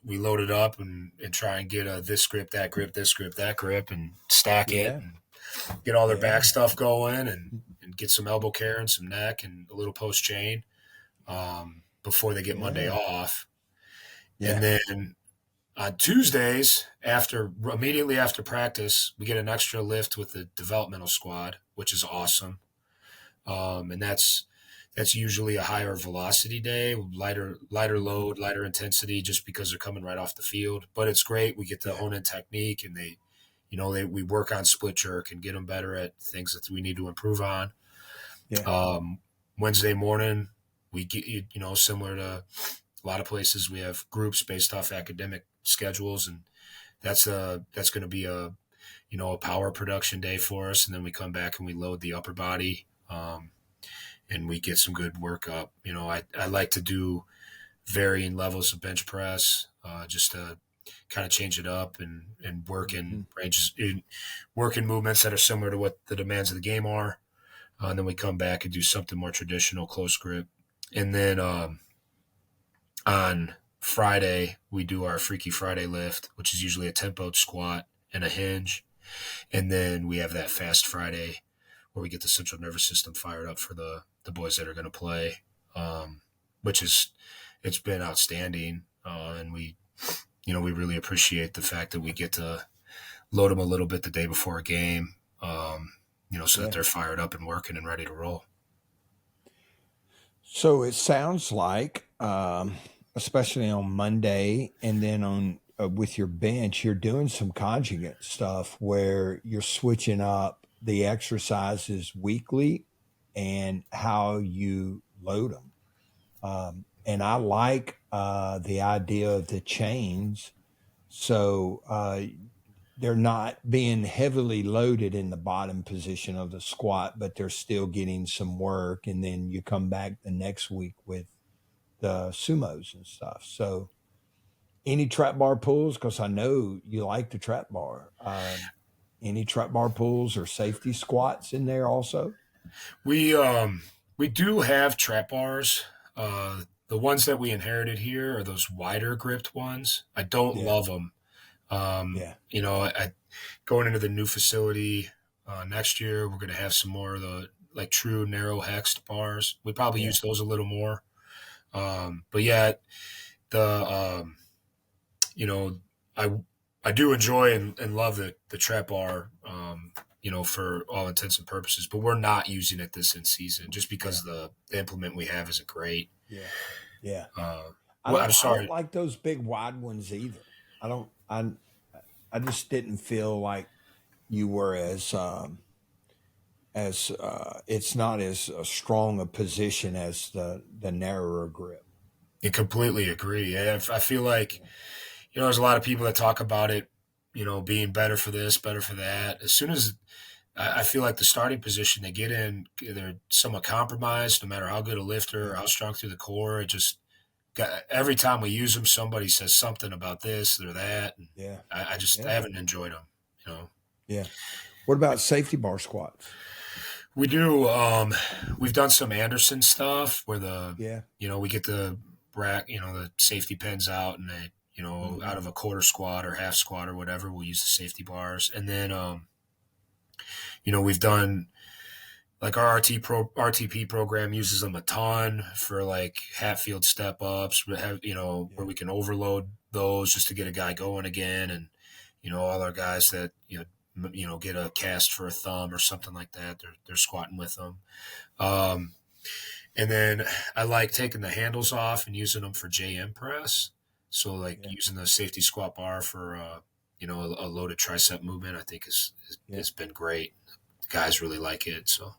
load it up and try and get this grip, that grip, this grip, that grip, and stack it and get all their back stuff going and get some elbow care and some neck and a little post chain before they get Monday off. Yeah. And then on Tuesdays, immediately after practice, we get an extra lift with the developmental squad, which is awesome. And that's usually a higher velocity day, lighter load, lighter intensity, just because they're coming right off the field. But it's great. We get to hone in technique, and we work on split jerk and get them better at things that we need to improve on. Yeah. Wednesday morning, we get, similar to a lot of places, we have groups based off academic schedules, and that's going to be a power production day for us. And then we come back and we load the upper body, and we get some good work up. I like to do varying levels of bench press, just to kind of change it up and work in ranges, work in movements that are similar to what the demands of the game are. And then we come back and do something more traditional, close grip. And then on Friday, we do our Freaky Friday lift, which is usually a tempoed squat and a hinge. And then we have that Fast Friday where we get the central nervous system fired up for the boys that are going to play, it's been outstanding. And we really appreciate the fact that we get to load them a little bit the day before a game, so that they're fired up and working and ready to roll. So it sounds like, especially on Monday and then on with your bench, you're doing some conjugate stuff where you're switching up the exercises weekly and how you load them. And I like the idea of the chains. So they're not being heavily loaded in the bottom position of the squat, but they're still getting some work. And then you come back the next week with the sumos and stuff. So any trap bar pulls, because I know you like the trap bar. Any trap bar pulls or safety squats in there also? We do have trap bars. The ones that we inherited here are those wider gripped ones. I don't love them. Going into the new facility next year, we're going to have some more of the true narrow hexed bars. We probably use those a little more. I do enjoy and love the trap bar, for all intents and purposes, but we're not using it this in season just because the implement we have isn't great. Yeah. I'm sorry. I don't like those big wide ones either. I just didn't feel like you were as it's not as strong a position as the narrower grip. I completely agree. I feel like, there's a lot of people that talk about it, being better for this, better for that. As soon as I feel like the starting position they get in, they're somewhat compromised, no matter how good a lifter or how strong through the core. It just every time we use them, somebody says something about this or that. And I haven't enjoyed them, Yeah. What about safety bar squats? We do. We've done some Anderson stuff where we get the rack, the safety pins out and they, out of a quarter squat or half squat or whatever, we'll use the safety bars. And then, we've done our RTP program uses them a ton for Hatfield step ups, where we can overload those just to get a guy going again. And, all our guys that, get a cast for a thumb or something like that, they're squatting with them. And then I like taking the handles off and using them for JM press. So using the safety squat bar for, a loaded tricep movement, I think has been great. The guys really like it. So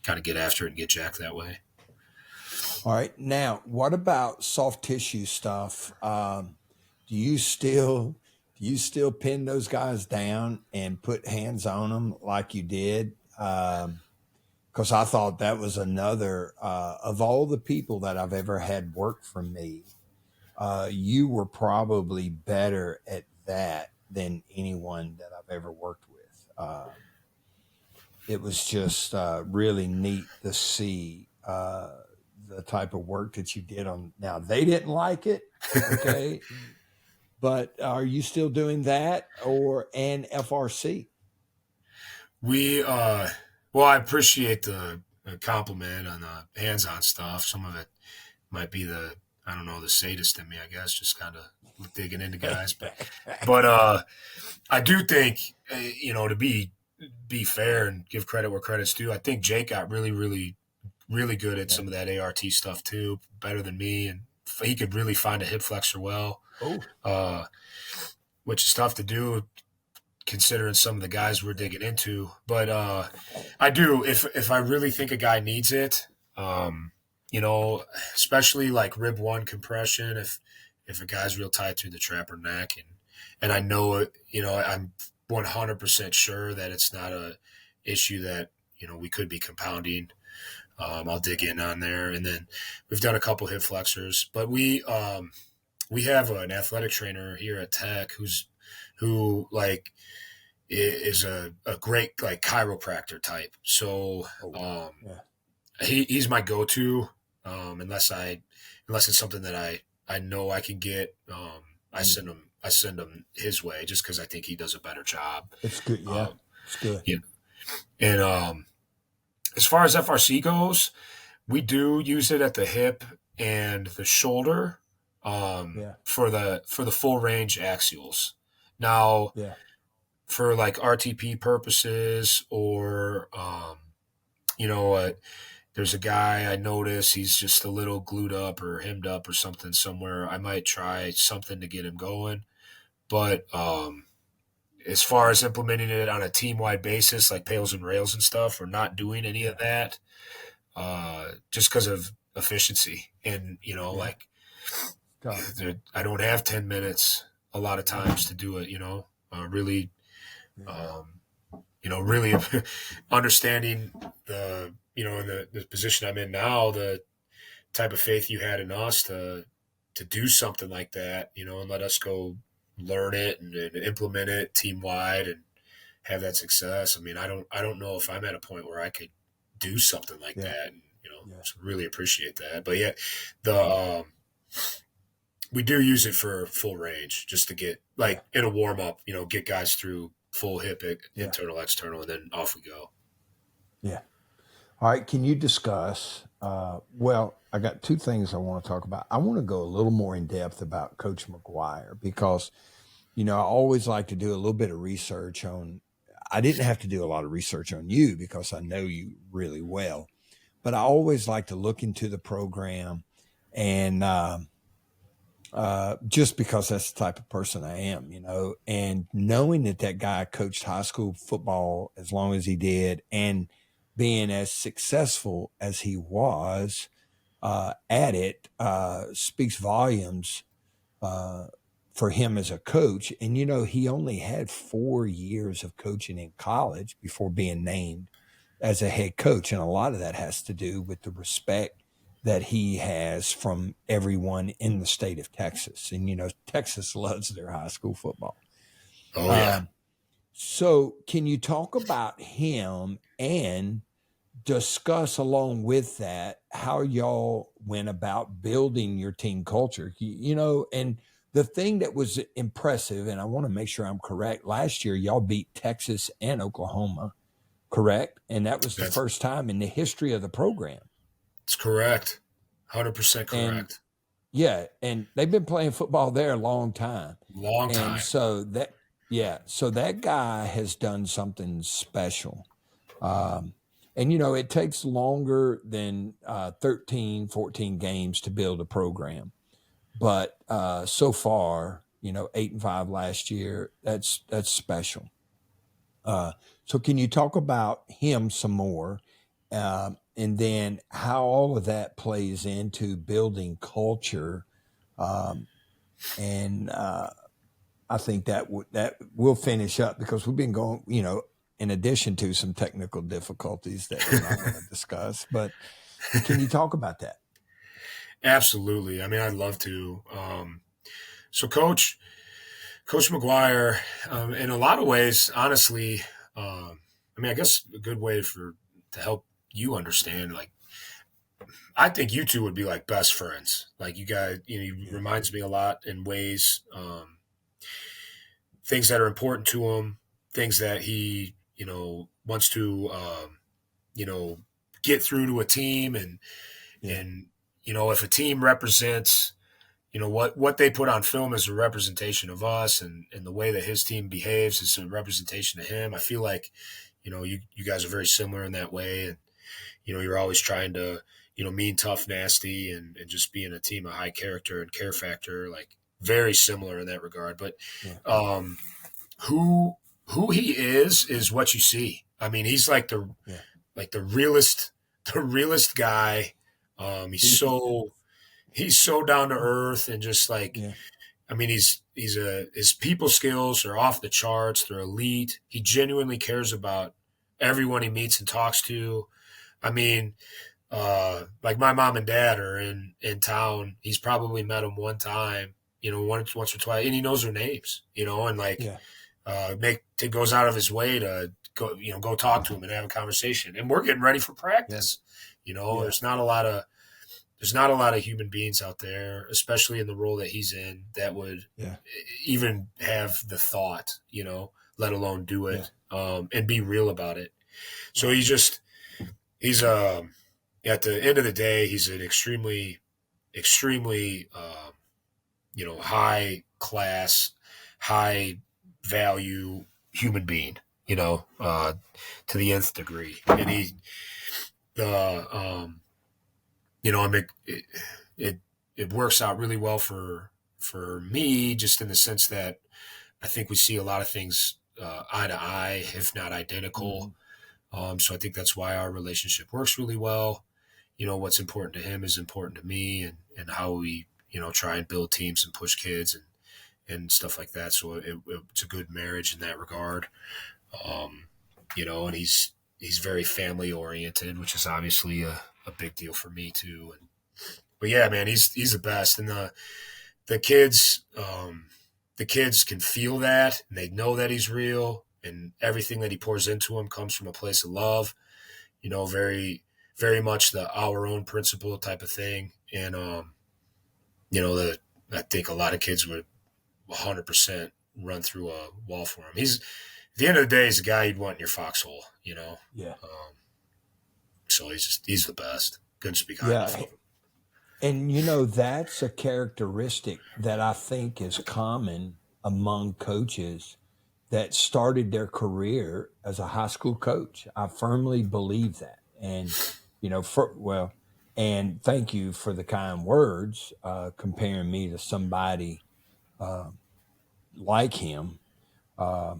kind of get after it and get jacked that way. All right. Now, what about soft tissue stuff? Do you still pin those guys down and put hands on them like you did? because I thought that was another, of all the people that I've ever had work for me, you were probably better at that than anyone that I've ever worked with. It was just really neat to see the type of work that you did on. Now, they didn't like it, okay, but are you still doing that and FRC? Well, I appreciate the compliment on the hands-on stuff. Some of it might be the sadist in me, I guess, just kind of digging into guys. But I do think, to be fair and give credit where credit's due, I think Jake got really, really, really good at some of that ART stuff too, better than me, and he could really find a hip flexor well, which is tough to do considering some of the guys we're digging into. But I do, if I really think a guy needs it, especially like rib one compression, if a guy's real tight through the trap or neck, and I know it, I'm 100% sure that it's not a issue that, we could be compounding. I'll dig in on there. And then we've done a couple hip flexors, but we have an athletic trainer here at Tech who is a great like chiropractor type. So he's my go-to, unless it's something that I know I can get. I send him his way just because I think he does a better job. It's good. Yeah, it's good. Yeah. And as far as FRC goes, we do use it at the hip and the shoulder for the full range axials. Now, for like RTP purposes or, there's a guy I notice he's just a little glued up or hemmed up or something somewhere. I might try something to get him going. But as far as implementing it on a team-wide basis, like pails and rails and stuff, we're not doing any of that just because of efficiency. And, I don't have 10 minutes a lot of times to do it, really understanding the, in the position I'm in now, the type of faith you had in us to do something like that, and let us go learn it and implement it team wide and have that success. I mean, I don't know if I'm at a point where I could do something like that, and, so really appreciate that. But we do use it for full range just to get in a warm up, get guys through full hip, internal, external, and then off we go. Yeah. All right. Can you discuss, I got two things I want to talk about. I want to go a little more in depth about Coach McGuire because, I always like to do a little bit of research I didn't have to do a lot of research on you because I know you really well, but I always like to look into the program and, just because that's the type of person I am, and knowing that guy coached high school football as long as he did and being as successful as he was at it speaks volumes for him as a coach. And, he only had 4 years of coaching in college before being named as a head coach. And a lot of that has to do with the respect that he has from everyone in the state of Texas. And, Texas loves their high school football. Oh, yeah. So can you talk about him and discuss along with that how y'all went about building your team culture? And the thing that was impressive, and I want to make sure I'm correct, last year y'all beat Texas and Oklahoma, correct? And that was the first time in the history of the program. It's correct. 100% correct. And they've been playing football there a long time. And so that guy has done something special. And, it takes longer than 13, 14 games to build a program. But so far, 8-5 last year, that's special. So can you talk about him some more? And then how all of that plays into building culture. And I think that we'll finish up because we've been going, in addition to some technical difficulties that we're not going to discuss. But can you talk about that? Absolutely. I mean, I'd love to. So Coach McGuire, in a lot of ways, honestly, I mean, I guess a good way to help you understand, like, I think you two would be like best friends. Like you guys, he reminds me a lot in ways, things that are important to him, things that he, wants to, get through to a team and, if a team represents, what they put on film is a representation of us, and the way that his team behaves is a representation of him. I feel like, you guys are very similar in that way. And, you're always trying to, mean, tough, nasty, and just being a team of high character and care factor, like very similar in that regard. But who he is what you see. I mean, he's like the realest guy. He's so down to earth and just like, I mean, his people skills are off the charts. They're elite. He genuinely cares about everyone he meets and talks to. I mean, like my mom and dad are in town. He's probably met them one time, once or twice, and he knows their names, and like, goes out of his way to go talk to him and have a conversation. And we're getting ready for practice. There's not a lot of human beings out there, especially in the role that he's in, that would even have the thought, let alone do it, and be real about it. So he's at the end of the day, he's an extremely, extremely, high class, high value human being, to the nth degree. And it works out really well for me, just in the sense that I think we see a lot of things eye to eye, if not identical. So I think that's why our relationship works really well. What's important to him is important to me, and how we, try and build teams and push kids and stuff like that. So it's a good marriage in that regard. And he's very family oriented, which is obviously a big deal for me too. But yeah, man, he's the best. And the kids can feel that, and they know that he's real, and everything that he pours into them comes from a place of love, very, very much the our own principle type of thing. And, I think a lot of kids would 100% run through a wall for him. At the end of the day, he's a guy you'd want in your foxhole, Yeah. So he's the best. Couldn't speak highly of him. And, that's a characteristic that I think is common among coaches that started their career as a high school coach. I firmly believe that. And, and thank you for the kind words, comparing me to somebody like him. My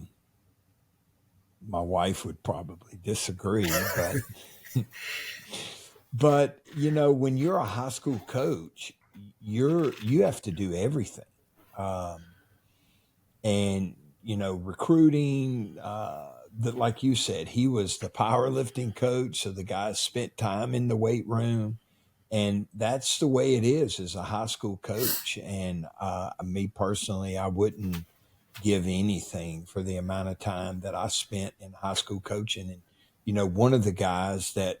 wife would probably disagree, but when you're a high school coach, you have to do everything. And, recruiting, like you said, he was the powerlifting coach. So the guys spent time in the weight room, and that's the way it is as a high school coach. And me personally, I wouldn't give anything for the amount of time that I spent in high school coaching. And, one of the guys that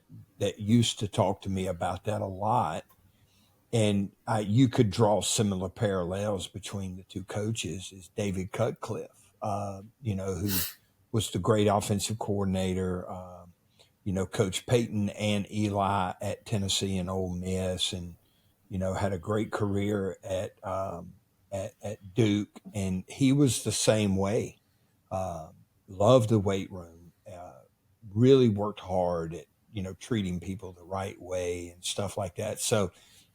used to talk to me about that a lot, and you could draw similar parallels between the two coaches, is David Cutcliffe, who was the great offensive coordinator, Coach Peyton and Eli at Tennessee and Ole Miss, and, had a great career at Duke. And he was the same way, loved the weight room, really worked hard at, treating people the right way and stuff like that. So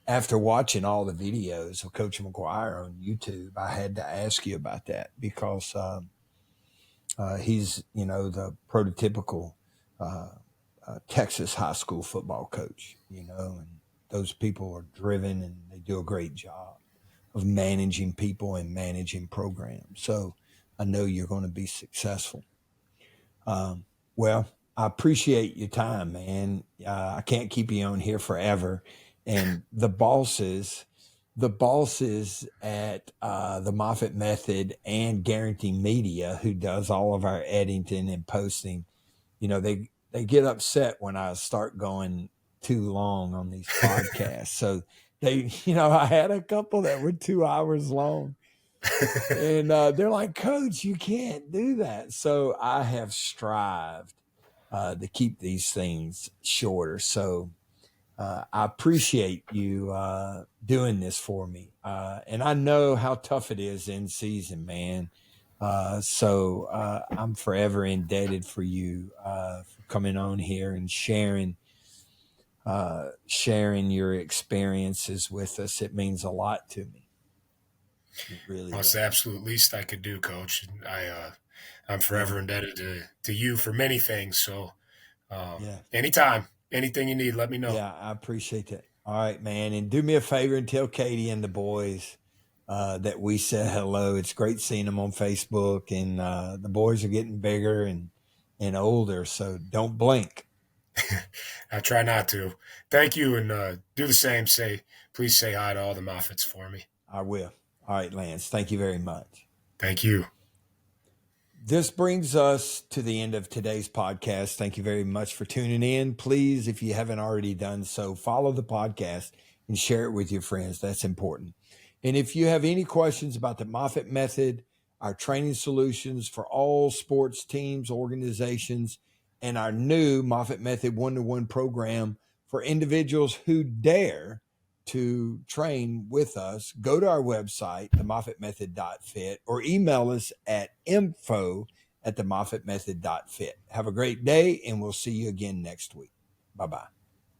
after watching all the videos of Coach McGuire on YouTube, I had to ask you about that, because he's, the prototypical Texas high school football coach, and those people are driven and they do a great job of managing people and managing programs. So I know you're going to be successful. Well, I appreciate your time, man. I can't keep you on here forever. And the bosses at the Moffitt Method and Guarantee Media, who does all of our editing and posting, they get upset when I start going too long on these podcasts. So I had a couple that were 2 hours long. And they're like, Coach, you can't do that. So I have strived to keep these things shorter. So I appreciate you doing this for me. And I know how tough it is in season, man. So I'm forever indebted for you for coming on here and sharing your experiences with us. It means a lot to me. It really Well, it's does. the absolute least I could do, Coach. I'm forever indebted to you for many things. So anytime, anything you need, let me know. Yeah, I appreciate that. All right, man. And do me a favor and tell Katie and the boys that we said hello. It's great seeing them on Facebook, and the boys are getting bigger and older, so don't blink. I try not to. Thank you, and do the same. Please say hi to all the Moffitts for me. I will. All right, Lance. Thank you very much. Thank you. This brings us to the end of today's podcast. Thank you very much for tuning in. Please, if you haven't already done so, follow the podcast and share it with your friends. That's important. And if you have any questions about the Moffitt Method, our training solutions for all sports teams, organizations, and our new Moffitt Method one-to-one program for individuals who dare to train with us, go to our website, themoffittmethod.fit, or email us at info@themoffittmethod.fit. Have a great day, and we'll see you again next week. Bye-bye.